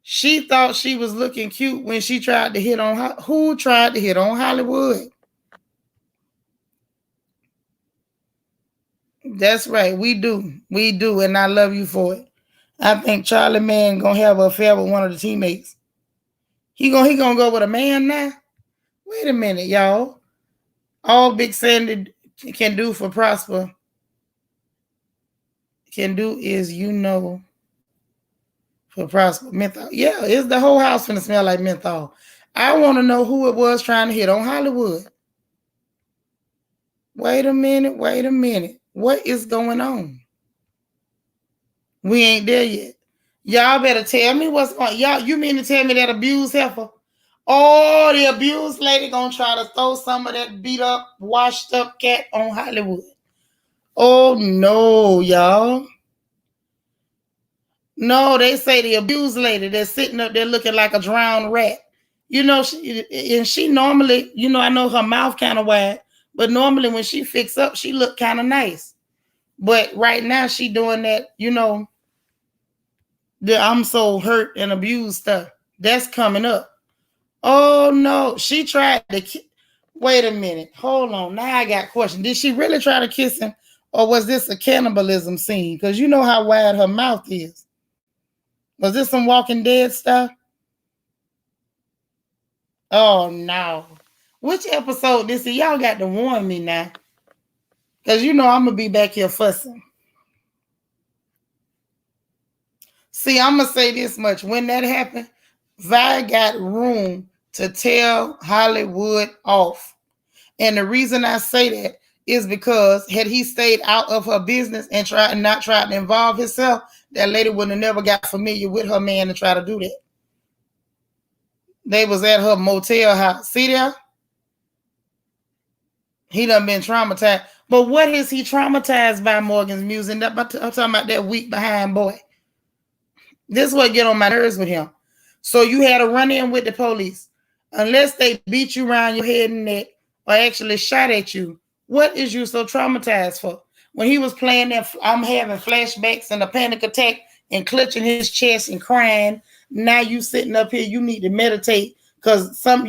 She thought she was looking cute when she tried to hit on who tried to hit on Hollywood? That's right. We do. And I love you for it. I think Charlie Man gonna have an affair with one of the teammates. He gonna go with a man now? Wait a minute, y'all. All Big Sandy can do for Prosper can do is for Prosper menthol. Yeah, it's the whole house finna smell like menthol. I want to know who it was trying to hit on Hollywood. Wait a minute. What is going on? We ain't there yet. Y'all better tell me what's going on. Y'all, you mean to tell me that abused heifer? Oh, the abused lady gonna try to throw some of that beat up, washed up cat on Hollywood. Oh no, y'all. No, they say the abused lady that's sitting up there looking like a drowned rat. You know, she normally, you know, I know her mouth kind of wide, but normally when she fix up, she look kind of nice. But right now she doing that, you know, the I'm so hurt and abused stuff. That's coming up. Oh no, she tried to. Wait a minute, hold on. Now I got a question. Did she really try to kiss him, or was this a cannibalism scene? Because you know how wide her mouth is. Was this some Walking Dead stuff? Oh no. Which episode this is? Y'all got to warn me now. Because you know I'm going to be back here fussing. See, I'm going to say this much. When that happened, Vi got room to tell Hollywood off. And the reason I say that is because had he stayed out of her business and not tried to involve himself, that lady would have never got familiar with her man to try to do that. They was at her motel house. See there? He done been traumatized. But what is he traumatized by, Morgan's music? I'm talking about that weak behind boy. This is what get on my nerves with him. So you had a run-in with the police. Unless they beat you around your head and neck or actually shot at you, what is you so traumatized for? When he was playing that, I'm having flashbacks and a panic attack and clutching his chest and crying. Now you sitting up here, you need to meditate because some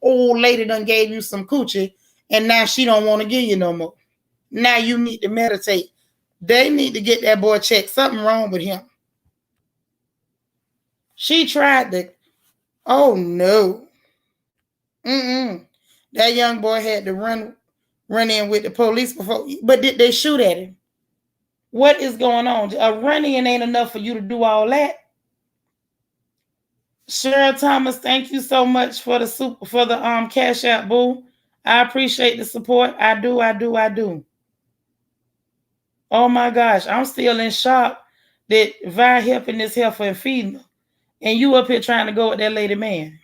old lady done gave you some coochie and now she don't want to give you no more. Now you need to meditate. They need to get that boy checked. Something wrong with him. She tried to. Oh no. That young boy had to run in with the police before. But did they shoot at him? What is going on? A run-in ain't enough for you to do all that. Cheryl Thomas, thank you so much for the cash out, boo. I appreciate the support. I do. Oh my gosh, I'm still in shock that Vi helping this heifer and feeding her. And you up here trying to go with that lady man.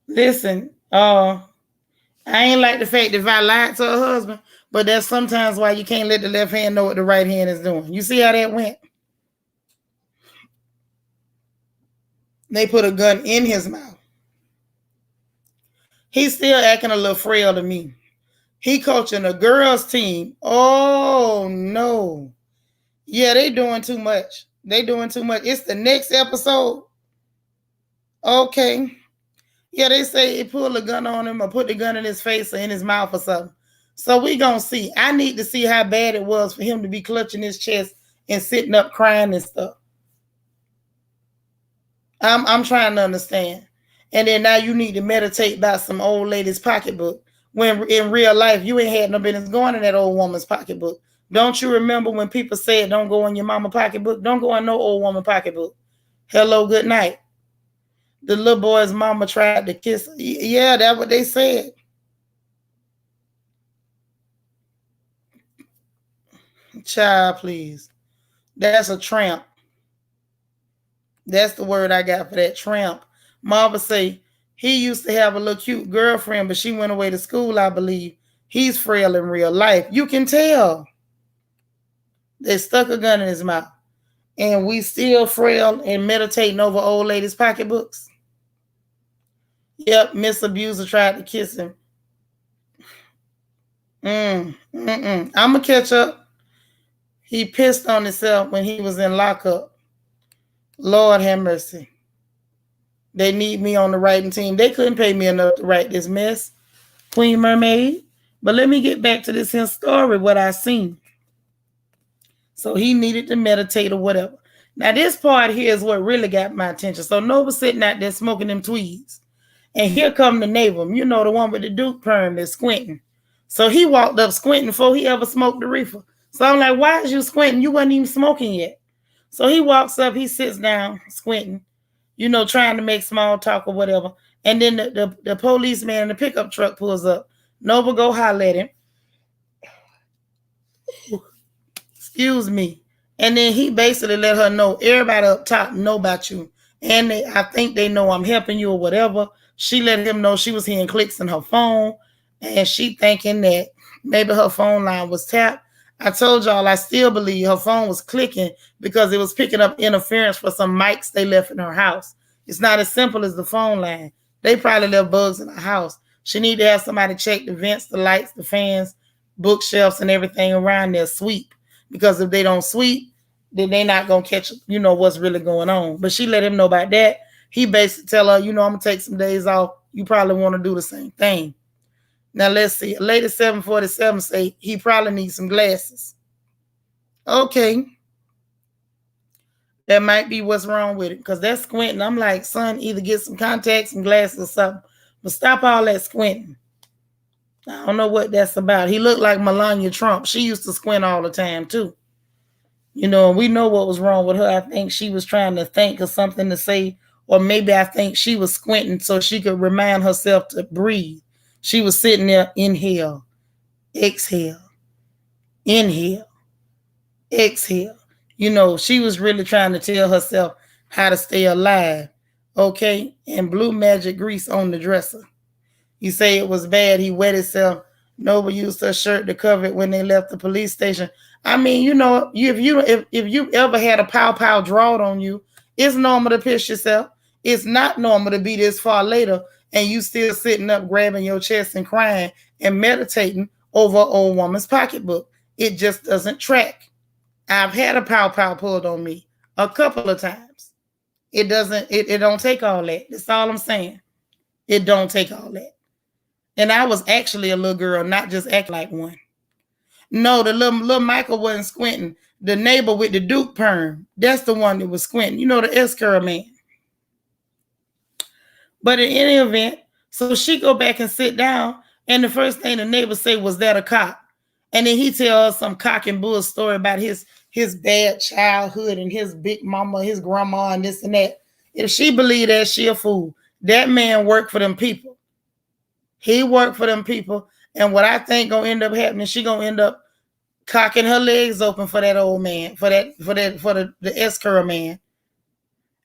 Listen, I ain't like the fact that Vi lied to her husband, but that's sometimes why you can't let the left hand know what the right hand is doing. You see how that went? They put a gun in his mouth. He's still acting a little frail to me. He coaching a girls team. Oh no. Yeah, they doing too much. It's the next episode. Okay. Yeah, they say he pulled a gun on him or put the gun in his face or in his mouth or something. So we gonna see. I need to see how bad it was for him to be clutching his chest and sitting up crying and stuff. I'm trying to understand. And then now you need to meditate about some old lady's pocketbook. When in real life, you ain't had no business going in that old woman's pocketbook. Don't you remember when people said don't go in your mama pocketbook? Don't go in no old woman pocketbook. Hello, good night. The little boy's mama tried to kiss her. Yeah, that's what they said. Child, please. That's a tramp. That's the word I got for that, tramp. Marva say he used to have a little cute girlfriend, but she went away to school, I believe. He's frail in real life. You can tell. They stuck a gun in his mouth. And we still frail and meditating over old ladies' pocketbooks. Yep, Miss Abuser tried to kiss him. I'm going to catch up. He pissed on himself when he was in lockup. Lord have mercy. They need me on the writing team. They couldn't pay me enough to write this mess, Queen Mermaid. But let me get back to this here story, what I seen. So he needed to meditate or whatever. Now this part here is what really got my attention. So Nova sitting out there smoking them tweeds. And here come the neighbor, you know, the one with the Duke perm that's squinting. So he walked up squinting before he ever smoked the reefer. So I'm like, why is you squinting? You wasn't even smoking yet. So he walks up, he sits down, squinting, you know, trying to make small talk or whatever. And then the policeman in the pickup truck pulls up. Nova go holler at him. Excuse me. And then he basically let her know, everybody up top know about you. And I think they know I'm helping you or whatever. She let him know she was hearing clicks in her phone. And she thinking that maybe her phone line was tapped. I told y'all I still believe her phone was clicking because it was picking up interference for some mics they left in her house. It's not as simple as the phone line. They probably left bugs in the house. She need to have somebody check the vents, the lights, the fans, bookshelves, and everything around there sweep. Because if they don't sweep, then they not gonna catch, what's really going on. But she let him know about that. He basically tell her, I'm gonna take some days off. You probably want to do the same thing. Now let's see. Lady 747 say he probably needs some glasses. Okay. That might be what's wrong with it, because that's squinting. I'm like, son, either get some contacts and glasses or something. But stop all that squinting. I don't know what that's about. He looked like Melania Trump. She used to squint all the time too. We know what was wrong with her. I think she was trying to think of something to say, or maybe I think she was squinting so she could remind herself to breathe. She was sitting there, inhale, exhale, inhale, exhale. She was really trying to tell herself how to stay alive. Okay? And blue magic grease on the dresser. You say it was bad. He wet himself. Nobody used her shirt to cover it when they left the police station. I mean, if you ever had a pow drawed on you, it's normal to piss yourself. It's not normal to be this far later and you still sitting up grabbing your chest and crying and meditating over an old woman's pocketbook. It just doesn't track. I've had a pow pulled on me a couple of times. It don't take all that. That's all I'm saying. It don't take all that. And I was actually a little girl, not just acting like one. No, the little Micah wasn't squinting. The neighbor with the Duke perm, that's the one that was squinting. The S-curl man. But in any event, so she go back and sit down, and the first thing the neighbor say was that a cop. And then he tell us some cock and bull story about his bad childhood and his big mama, his grandma, and this and that. If she believe that, she a fool. That man worked for them people. He worked for them people. And what I think gonna end up happening, she gonna end up cocking her legs open for that old man, for the S-curl man.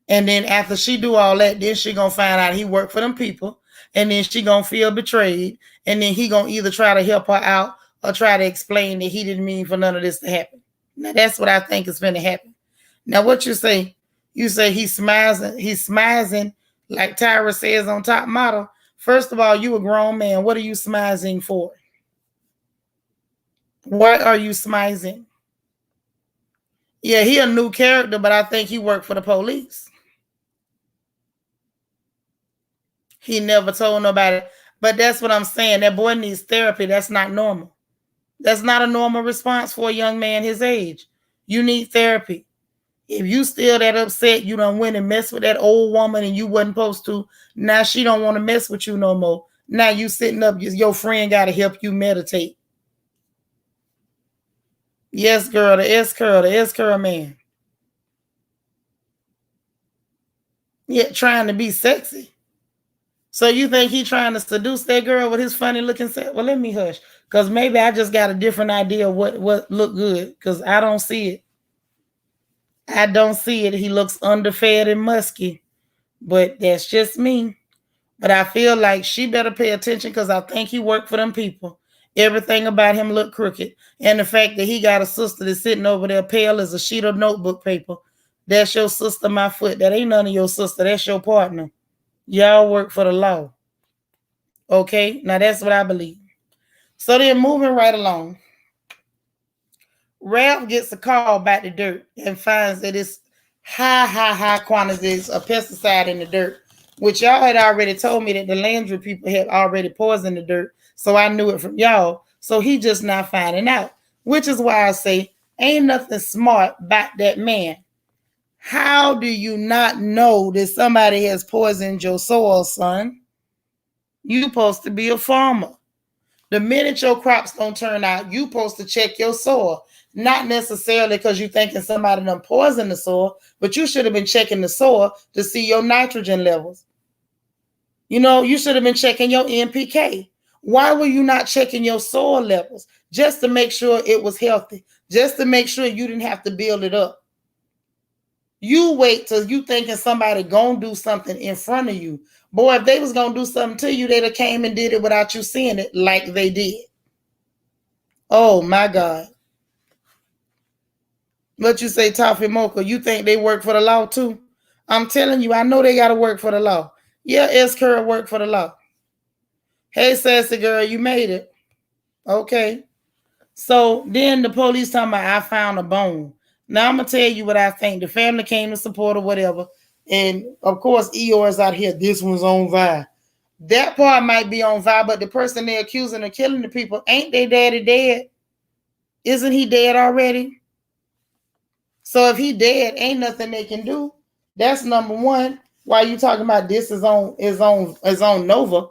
And then after she do all that, then she gonna find out he worked for them people. And then she gonna feel betrayed. And then he gonna either try to help her out or try to explain that he didn't mean for none of this to happen. Now that's what I think is gonna happen. Now what you say? You say he's smizing like Tyra says on Top Model. First of all, you a grown man. What are you smizing for? Why are you smizing? Yeah, he a new character, but I think he worked for the police. He never told nobody. But that's what I'm saying. That boy needs therapy. That's not normal. That's not a normal response for a young man his age. You need therapy. If you still that upset, you done went and messed with that old woman and you wasn't supposed to. Now she don't want to mess with you no more. Now you sitting up, your friend got to help you meditate. Yes, girl, the S-curl man. Yeah, trying to be sexy. So you think he trying to seduce that girl with his funny looking set? Well, let me hush. Because maybe I just got a different idea of what look good. Because I don't see it. I don't see it. He looks underfed and musky. But that's just me. But I feel like she better pay attention because I think he worked for them people. Everything about him looked crooked. And the fact that he got a sister that's sitting over there pale as a sheet of notebook paper. That's your sister, my foot. That ain't none of your sister. That's your partner. Y'all work for the law. Okay? Now that's what I believe. So then moving right along. Ralph gets a call about the dirt and finds that it's high quantities of pesticide in the dirt, which y'all had already told me that the Landry people had already poisoned the dirt. So I knew it from y'all. So he just not finding out, which is why I say ain't nothing smart about that man. How do you not know that somebody has poisoned your soil, son? You supposed to be a farmer. The minute your crops don't turn out, you supposed to check your soil. Not necessarily because you thinking somebody done poisoned the soil, but you should have been checking the soil to see your nitrogen levels. You should have been checking your NPK. Why were you not checking your soil levels? Just to make sure it was healthy. Just to make sure you didn't have to build it up. You wait till you thinking somebody gonna do something in front of you. Boy, if they was gonna do something to you, they'd have came and did it without you seeing it like they did. Oh my God. What you say, Toffee Mocha? You think they work for the law too? I'm telling you, I know they got to work for the law. Yeah, S. Curl work for the law. Hey, sassy girl, you made it. Okay. So then the police talking about I found a bone. Now I'm going to tell you what I think. The family came to support or whatever. And of course, Eeyore is out here. This one's on Vi. That part might be on Vi, but the person they're accusing of killing the people, ain't their daddy dead? Isn't he dead already? So if he dead, ain't nothing they can do. That's number one. Why you talking about this is on Nova?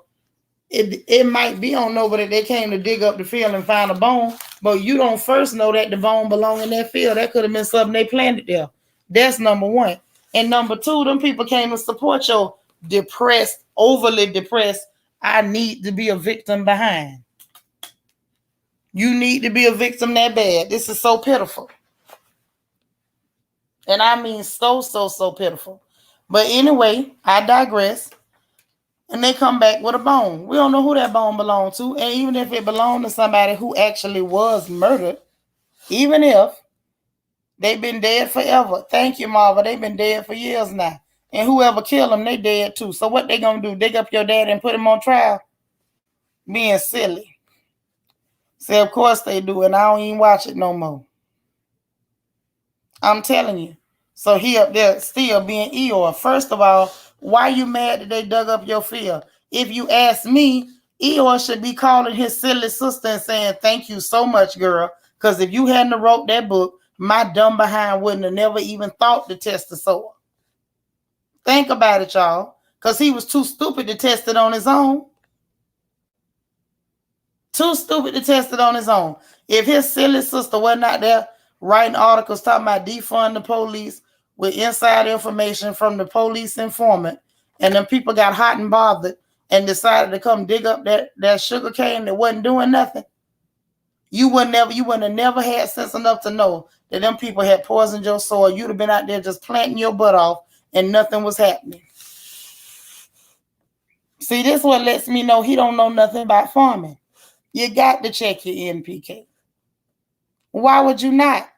It might be on Nova that they came to dig up the field and found a bone, but you don't first know that the bone belong in that field. That could have been something they planted there. That's number one. And number two, them people came to support your depressed, overly depressed, I need to be a victim behind. You need to be a victim that bad. This is so pitiful. And I mean so pitiful. But anyway, I digress. And they come back with a bone. We don't know who that bone belonged to. And even if it belonged to somebody who actually was murdered, even if they've been dead forever. Thank you, Marva. They've been dead for years now. And whoever killed them, they dead too. So what they gonna do? Dig up your dad and put him on trial? Being silly. Say, of course they do. And I don't even watch it no more. I'm telling you. So he up there still being Eeyore. First of all, why you mad that they dug up your field? If you ask me, Eeyore should be calling his silly sister and saying, thank you so much, girl. Because if you hadn't wrote that book, my dumb behind wouldn't have never even thought to test the soil. Think about it, y'all. Because he was too stupid to test it on his own. Too stupid to test it on his own. If his silly sister wasn't out there writing articles talking about defund the police with inside information from the police informant, and then people got hot and bothered and decided to come dig up that sugar cane that wasn't doing nothing, you wouldn't have never had sense enough to know that them people had poisoned your soil. You'd have been out there just planting your butt off and nothing was happening. See, this what lets me know he don't know nothing about farming. You got to check your NPK. Why would you not?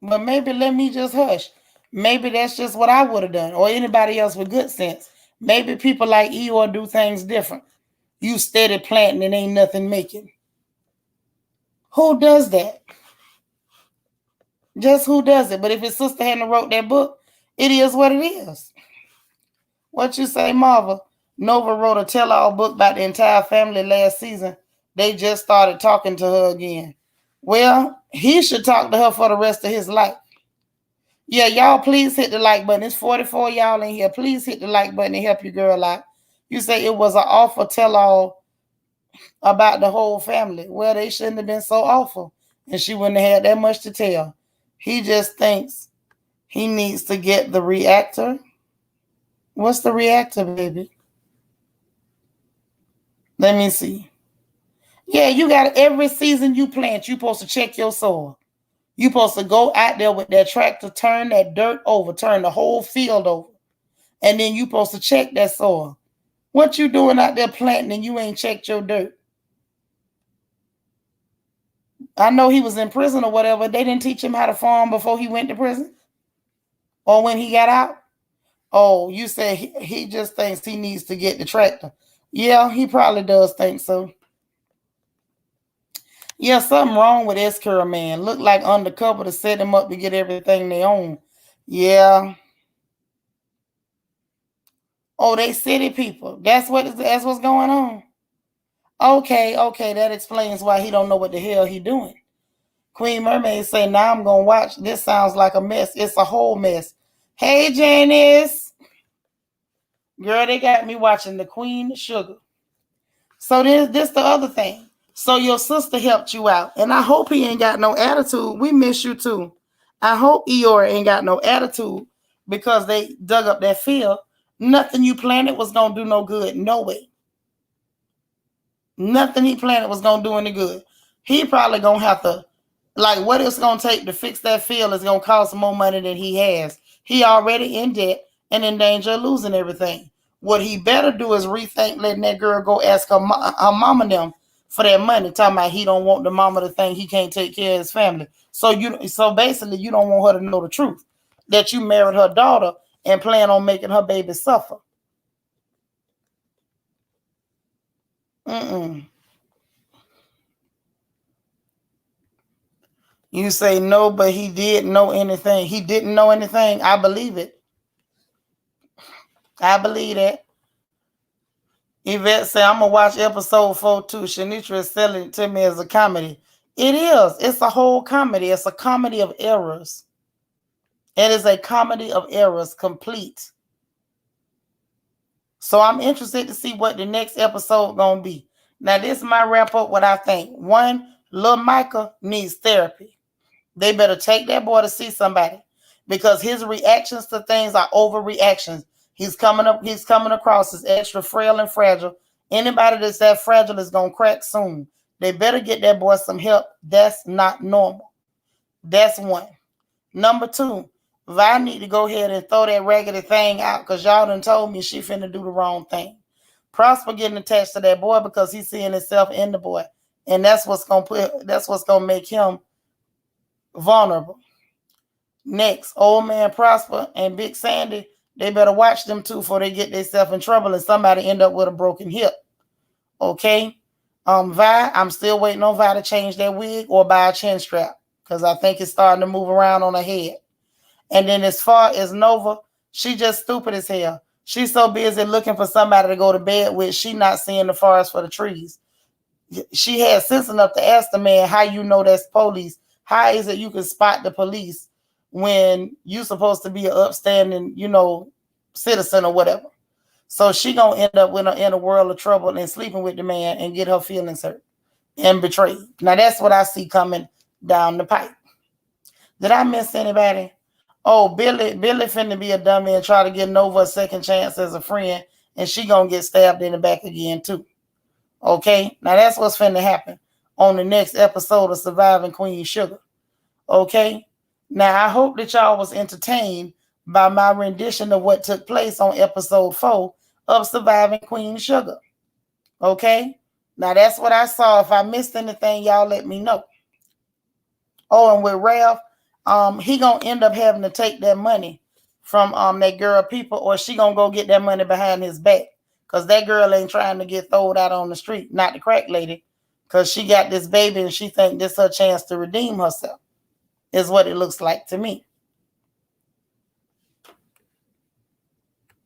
But maybe let me just hush. Maybe that's just what I would have done, or anybody else with good sense. Maybe people like Eeyore do things different. You steady planting and ain't nothing making. Who does that? Just who does it? But if his sister hadn't wrote that book, it is what it is. What you say, Marva? Nova wrote a tell-all book about the entire family last season. They just started talking to her again. Well, he should talk to her for the rest of his life. Yeah, y'all please hit the like button. It's 44 y'all in here. Please hit the like button and help your girl out. You say it was an awful tell-all about the whole family. Well, they shouldn't have been so awful. And she wouldn't have had that much to tell. He just thinks he needs to get the reactor. What's the reactor, baby? Let me see. Yeah, you got every season you plant, you're supposed to check your soil. You're supposed to go out there with that tractor, turn that dirt over, turn the whole field over. And then you're supposed to check that soil. What you doing out there planting and you ain't checked your dirt? I know he was in prison or whatever. They didn't teach him how to farm before he went to prison? Or when he got out? Oh, you said he just thinks he needs to get the tractor. Yeah, he probably does think so. Yeah, something wrong with S-Curl, man. Look like undercover to set him up to get everything they own. Yeah. Oh, they city people. That's what's going on. Okay, that explains why he don't know what the hell he doing. Queen Mermaid say, now I'm going to watch. This sounds like a mess. It's a whole mess. Hey, Janice. Girl, they got me watching the Queen Sugar. So this the other thing. So your sister helped you out. And I hope he ain't got no attitude. We miss you too. I hope Eeyore ain't got no attitude because they dug up that field. Nothing you planted was going to do no good. No way. Nothing he planted was going to do any good. He probably going to have to, like, what it's going to take to fix that field is going to cost more money than he has. He already in debt and in danger of losing everything. What he better do is rethink letting that girl go ask her mama them for that money. Talking about he don't want the mama to think he can't take care of his family. So basically, you don't want her to know the truth that you married her daughter and plan on making her baby suffer. You say no, but he did know anything. He didn't know anything. I believe it. I believe that. Yvette said, I'm going to watch episode 4 too. Seanitra is selling it to me as a comedy. It is. It's a whole comedy. It's a comedy of errors. It is a comedy of errors, complete. So I'm interested to see what the next episode going to be. Now, this is my wrap up what I think. One, little Micah needs therapy. They better take that boy to see somebody because his reactions to things are overreactions. He's coming across as extra frail and fragile. Anybody that's that fragile is going to crack soon. They better get that boy some help. That's not normal. That's one. Number two, Vi need to go ahead and throw that raggedy thing out because y'all done told me she finna do the wrong thing. Prosper getting attached to that boy because he's seeing himself in the boy. And that's what's gonna make him vulnerable. Next, old man Prosper and Big Sandy, they better watch them two before they get themselves in trouble and somebody end up with a broken hip. Okay? Vi, I'm still waiting on Vi to change that wig or buy a chin strap because I think it's starting to move around on her head. And then as far as Nova, she just stupid as hell. She's so busy looking for somebody to go to bed with, she not seeing the forest for the trees. She had sense enough to ask the man, how you know that's police? How is it you can spot the police when you supposed to be an upstanding, citizen or whatever? So she gonna end up in a world of trouble and sleeping with the man and get her feelings hurt and betrayed. Now that's what I see coming down the pipe. Did I miss anybody? Oh, Billy finna be a dummy and try to get Nova a second chance as a friend, and she gonna get stabbed in the back again too. Okay, now that's what's finna happen on the next episode of Surviving Queen Sugar. Okay, now I hope that y'all was entertained by my rendition of what took place on episode 4 of Surviving Queen Sugar. Okay, now that's what I saw. If I missed anything, y'all let me know. Oh, and with Ralph, he gonna end up having to take that money from that girl people, or she gonna go get that money behind his back. Because that girl ain't trying to get thrown out on the street, not the crack lady, because she got this baby and she think this her chance to redeem herself, is what it looks like to me.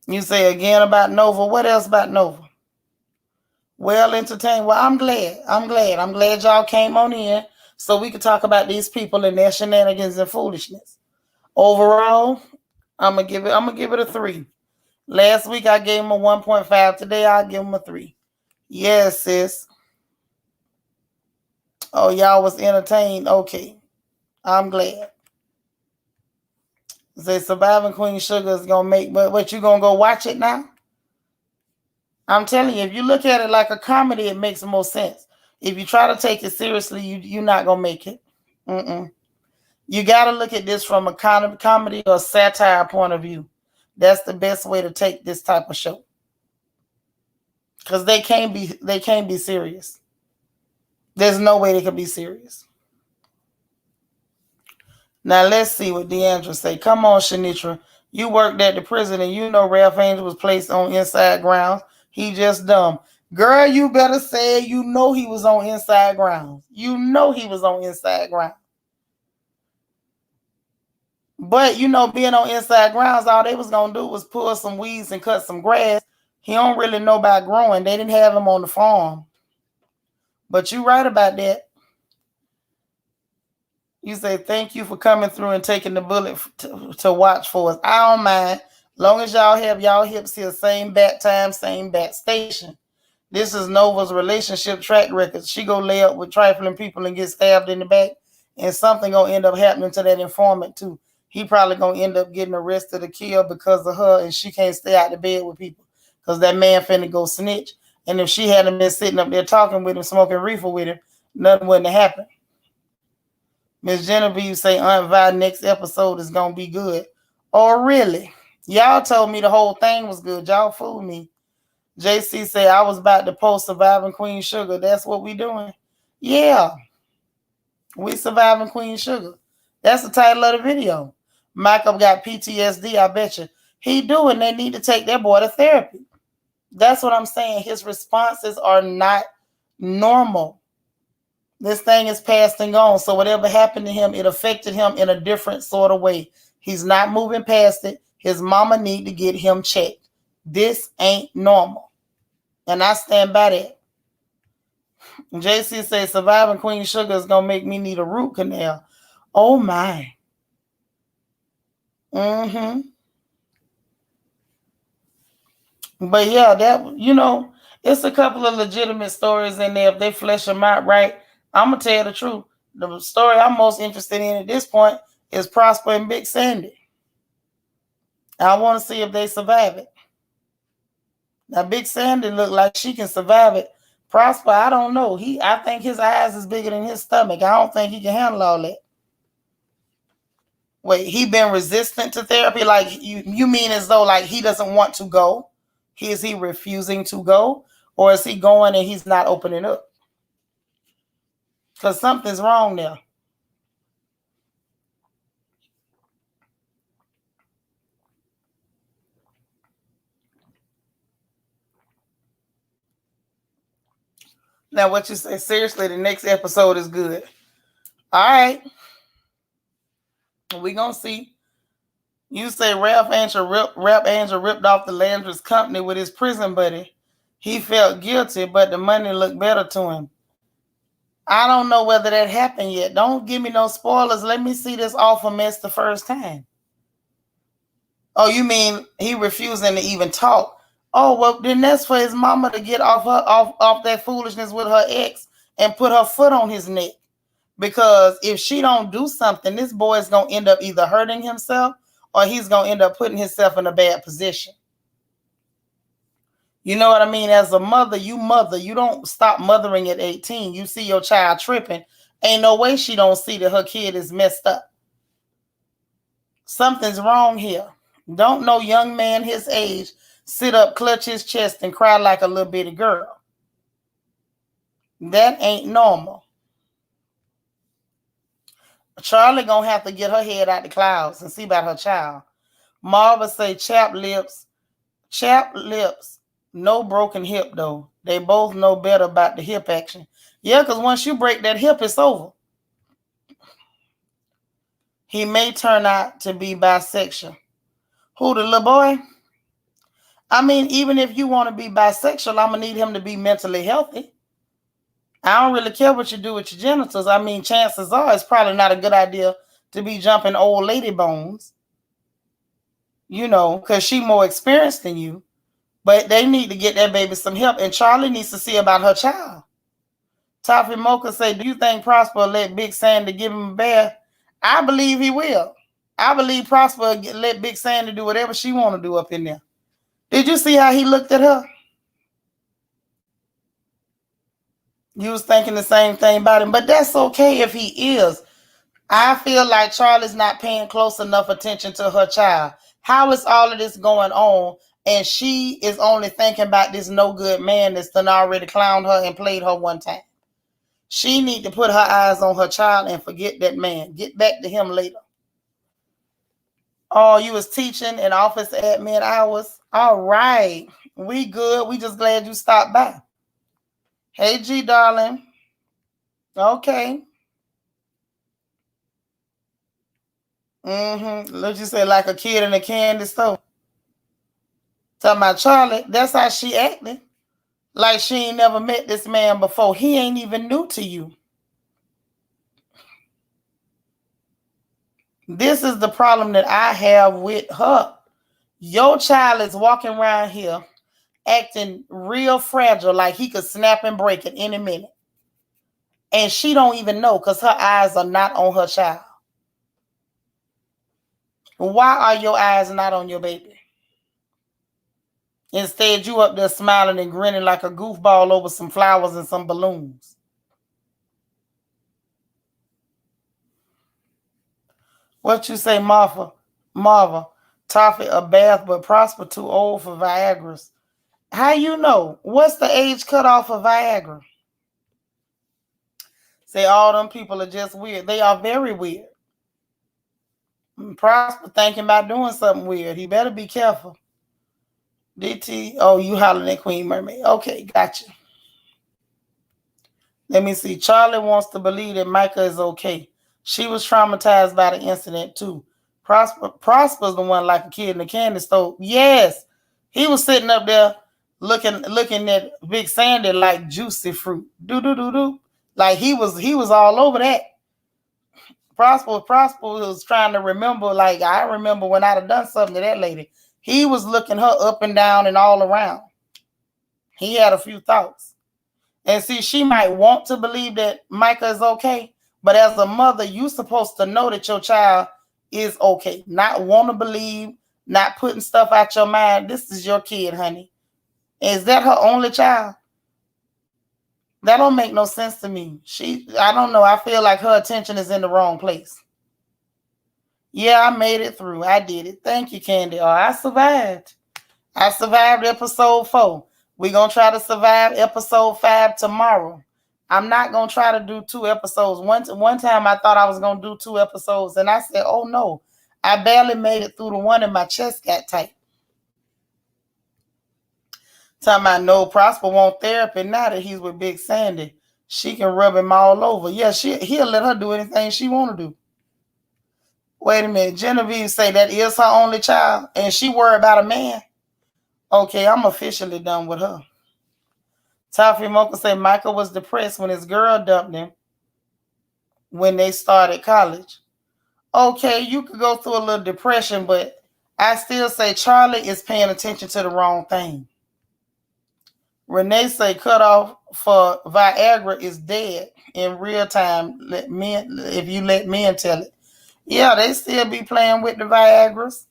You say again about Nova. What else about Nova? Well entertained. Well, I'm glad. I'm glad y'all came on in so we could talk about these people and their shenanigans and foolishness. Overall, I'm gonna give it a 3. Last week I gave him a 1.5. Today I'll give him a 3. Yes, sis. Oh, y'all was entertained. Okay. I'm glad. Say Surviving Queen Sugar is gonna make, but what, you gonna go watch it now? I'm telling you, if you look at it like a comedy, it makes more sense. If you try to take it seriously, you're not gonna make it. You gotta look at this from a comedy or satire point of view. That's the best way to take this type of show. Because they can't be serious. There's no way they can be serious. Now let's see what Deandra say. Come on, Seanitra. You worked at the prison and you know Ralph Angel was placed on inside grounds. He just dumb. Girl, you better say you know he was on inside grounds. You know he was on inside grounds. But, being on inside grounds, all they was going to do was pull some weeds and cut some grass. He don't really know about growing. They didn't have him on the farm. But you right about that. You say, thank you for coming through and taking the bullet to watch for us. I don't mind. Long as y'all have y'all hips here, same bat time, same bat station. This is Nova's relationship track record. She go lay up with trifling people and get stabbed in the back. And something going to end up happening to that informant too. He probably going to end up getting arrested or killed because of her, and she can't stay out of bed with people because that man finna go snitch. And if she hadn't been sitting up there talking with him, smoking reefer with him, nothing wouldn't have happened. Miss Genevieve say Aunt Vi next episode is going to be good. Oh, really? Y'all told me the whole thing was good. Y'all fooled me. JC say I was about to post Surviving Queen Sugar. That's what we doing? Yeah. We surviving Queen Sugar. That's the title of the video. Micah got PTSD, I bet you. He do, and they need to take their boy to therapy. That's what I'm saying. His responses are not normal. This thing is past and gone. So whatever happened to him, it affected him in a different sort of way. He's not moving past it. His mama need to get him checked. This ain't normal. And I stand by that. JC says surviving Queen Sugar is going to make me need a root canal. Oh my. Mm-hmm. But yeah, that, you know, it's a couple of legitimate stories in there. If they flesh them out right, I'm going to tell you the truth. The story I'm most interested in at this point is Prosper and Big Sandy. I want to see if they survive it. Now, Big Sandy look like she can survive it. Prosper, I don't know. I think his eyes is bigger than his stomach. I don't think he can handle all that. Wait, he been resistant to therapy? Like, you mean as though like he doesn't want to go? Is he refusing to go? Or is he going and he's not opening up? Because something's wrong there. Now, what you say? Seriously, the next episode is good. All right. We're going to see. You say Rap Angel ripped off the Landry's company with his prison buddy. He felt guilty, but the money looked better to him. I don't know whether that happened yet. Don't give me no spoilers. Let me see this awful mess the first time. Oh, you mean he refusing to even talk? Oh, well, then that's for his mama to get off that foolishness with her ex and put her foot on his neck. Because if she don't do something, this boy is going to end up either hurting himself or he's going to end up putting himself in a bad position. You know what I mean? As a mother, you don't stop mothering at 18. You see your child tripping. Ain't no way she don't see that her kid is messed up. Something's wrong here. Don't no young man his age sit up, clutch his chest, and cry like a little bitty girl. That ain't normal. Charlie gonna have to get her head out the clouds and see about her child. Marva say chapped lips. No broken hip though. They both know better about the hip action. Yeah, because once you break that hip, it's over. He may turn out to be bisexual. Who, the little boy? I mean, even if you want to be bisexual, I'm going to need him to be mentally healthy. I don't really care what you do with your genitals. I mean, chances are it's probably not a good idea to be jumping old lady bones. You know, because she's more experienced than you. But they need to get that baby some help. And Charlie needs to see about her child. Toffee Mocha say, do you think Prosper will let Big Sandy give him a bath? I believe he will. I believe Prosper will let Big Sandy do whatever she want to do up in there. Did you see how he looked at her? You was thinking the same thing about him, but that's okay if he is. I feel like Charlie's not paying close enough attention to her child. How is all of this going on? And she is only thinking about this no good man that's done already clowned her and played her one time. She need to put her eyes on her child and forget that man. Get back to him later. Oh, you was teaching in office admin hours? All right. We good. We just glad you stopped by. Hey, G, darling. Okay. Let's just say like a kid in a candy store. Talking about Charlie, that's how she acting. Like she ain't never met this man before. He ain't even new to you. This is the problem that I have with her. Your child is walking around here acting real fragile, like he could snap and break at any minute. And she don't even know because her eyes are not on her child. Why are your eyes not on your baby? Instead, you up there smiling and grinning like a goofball over some flowers and some balloons. What you say, Marva? Toffee a bath, but Prosper too old for Viagra's. How you know? What's the age cutoff for Viagra? Say all them people are just weird. They are very weird. Prosper thinking about doing something weird. He better be careful. DT, oh, you hollering at Queen Mermaid. Okay, gotcha. Let me see. Charlie wants to believe that Micah is okay. She was traumatized by the incident too. Prosper's the one like a kid in the candy store. Yes, he was sitting up there looking at Big Sandy like juicy fruit. Do. Like he was all over that. Prosper was trying to remember. Like I remember when I'd have done something to that lady. He was looking her up and down and all around. He had a few thoughts. And see, she might want to believe that Micah is okay, but as a mother, you're supposed to know that your child is okay. Not want to believe, not putting stuff out your mind. This is your kid, honey. Is that her only child? That don't make no sense to me. I don't know. I feel like her attention is in the wrong place. Yeah, I made it through. I did it. Thank you, Candy. Oh, I survived. I survived episode 4. We're going to try to survive episode 5 tomorrow. I'm not going to try to do 2 episodes. One time I thought I was going to do 2 episodes, and I said, oh, no. I barely made it through the one and my chest got tight. Talking about no, Prosper want therapy now that he's with Big Sandy. She can rub him all over. Yeah, he'll let her do anything she want to do. Wait a minute. Genevieve say that is her only child, and she worried about a man. Okay, I'm officially done with her. Toffee Mocha say Michael was depressed when his girl dumped him when they started college. Okay, you could go through a little depression, but I still say Charlie is paying attention to the wrong thing. Renee say cutoff for Viagra is dead in real time. If you let men tell it. Yeah, they still be playing with the Viagras.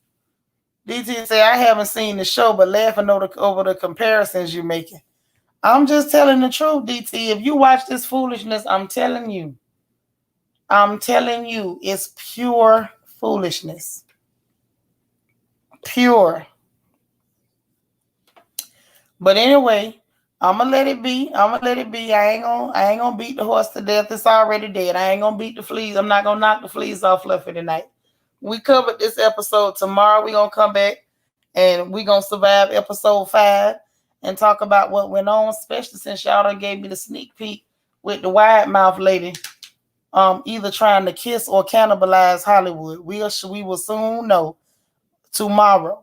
DT say I haven't seen the show, but laughing over the comparisons you're making. I'm just telling the truth, DT. If you watch this foolishness, I'm telling you, it's pure foolishness. Pure. But anyway, I'm gonna let it be. I ain't gonna beat the horse to death. It's already dead. I ain't gonna beat the fleas. I'm not gonna knock the fleas off Fluffy tonight. We covered this episode. Tomorrow we're gonna come back and we're gonna survive episode 5 and talk about what went on, especially since y'all done gave me the sneak peek with the wide mouth lady either trying to kiss or cannibalize Hollywood. We will soon know tomorrow.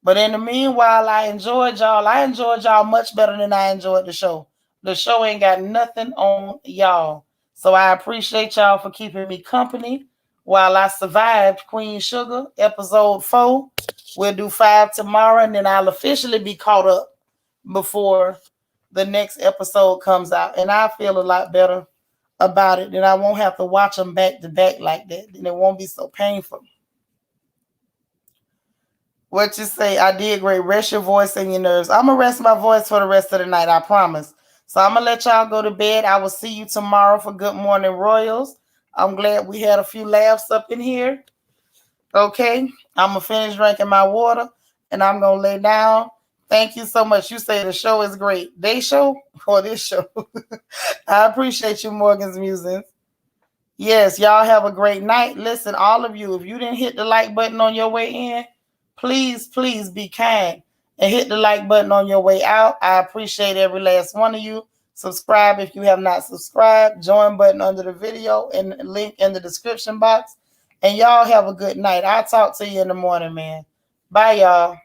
But in the meanwhile, I enjoyed y'all. I enjoyed y'all much better than I enjoyed the show. The show ain't got nothing on y'all. So I appreciate y'all for keeping me company while I survived Queen Sugar, episode 4. We'll do 5 tomorrow, and then I'll officially be caught up before the next episode comes out. And I feel a lot better about it. Then I won't have to watch them back to back like that. Then it won't be so painful. What you say? I did great. Rest your voice and your nerves. I'm going to rest my voice for the rest of the night. I promise. So I'm going to let y'all go to bed. I will see you tomorrow for Good Morning Royals. I'm glad we had a few laughs up in here. Okay. I'm going to finish drinking my water and I'm going to lay down. Thank you so much. You say the show is great. They show or this show? I appreciate you, Morgan's Musings. Yes, y'all have a great night. Listen, all of you, if you didn't hit the like button on your way in, please be kind and hit the like button on your way out. I appreciate every last one of you. Subscribe if you have not subscribed. Join button under the video and link in the description box. And y'all have a good night. I'll talk to you in the morning, man. Bye, y'all.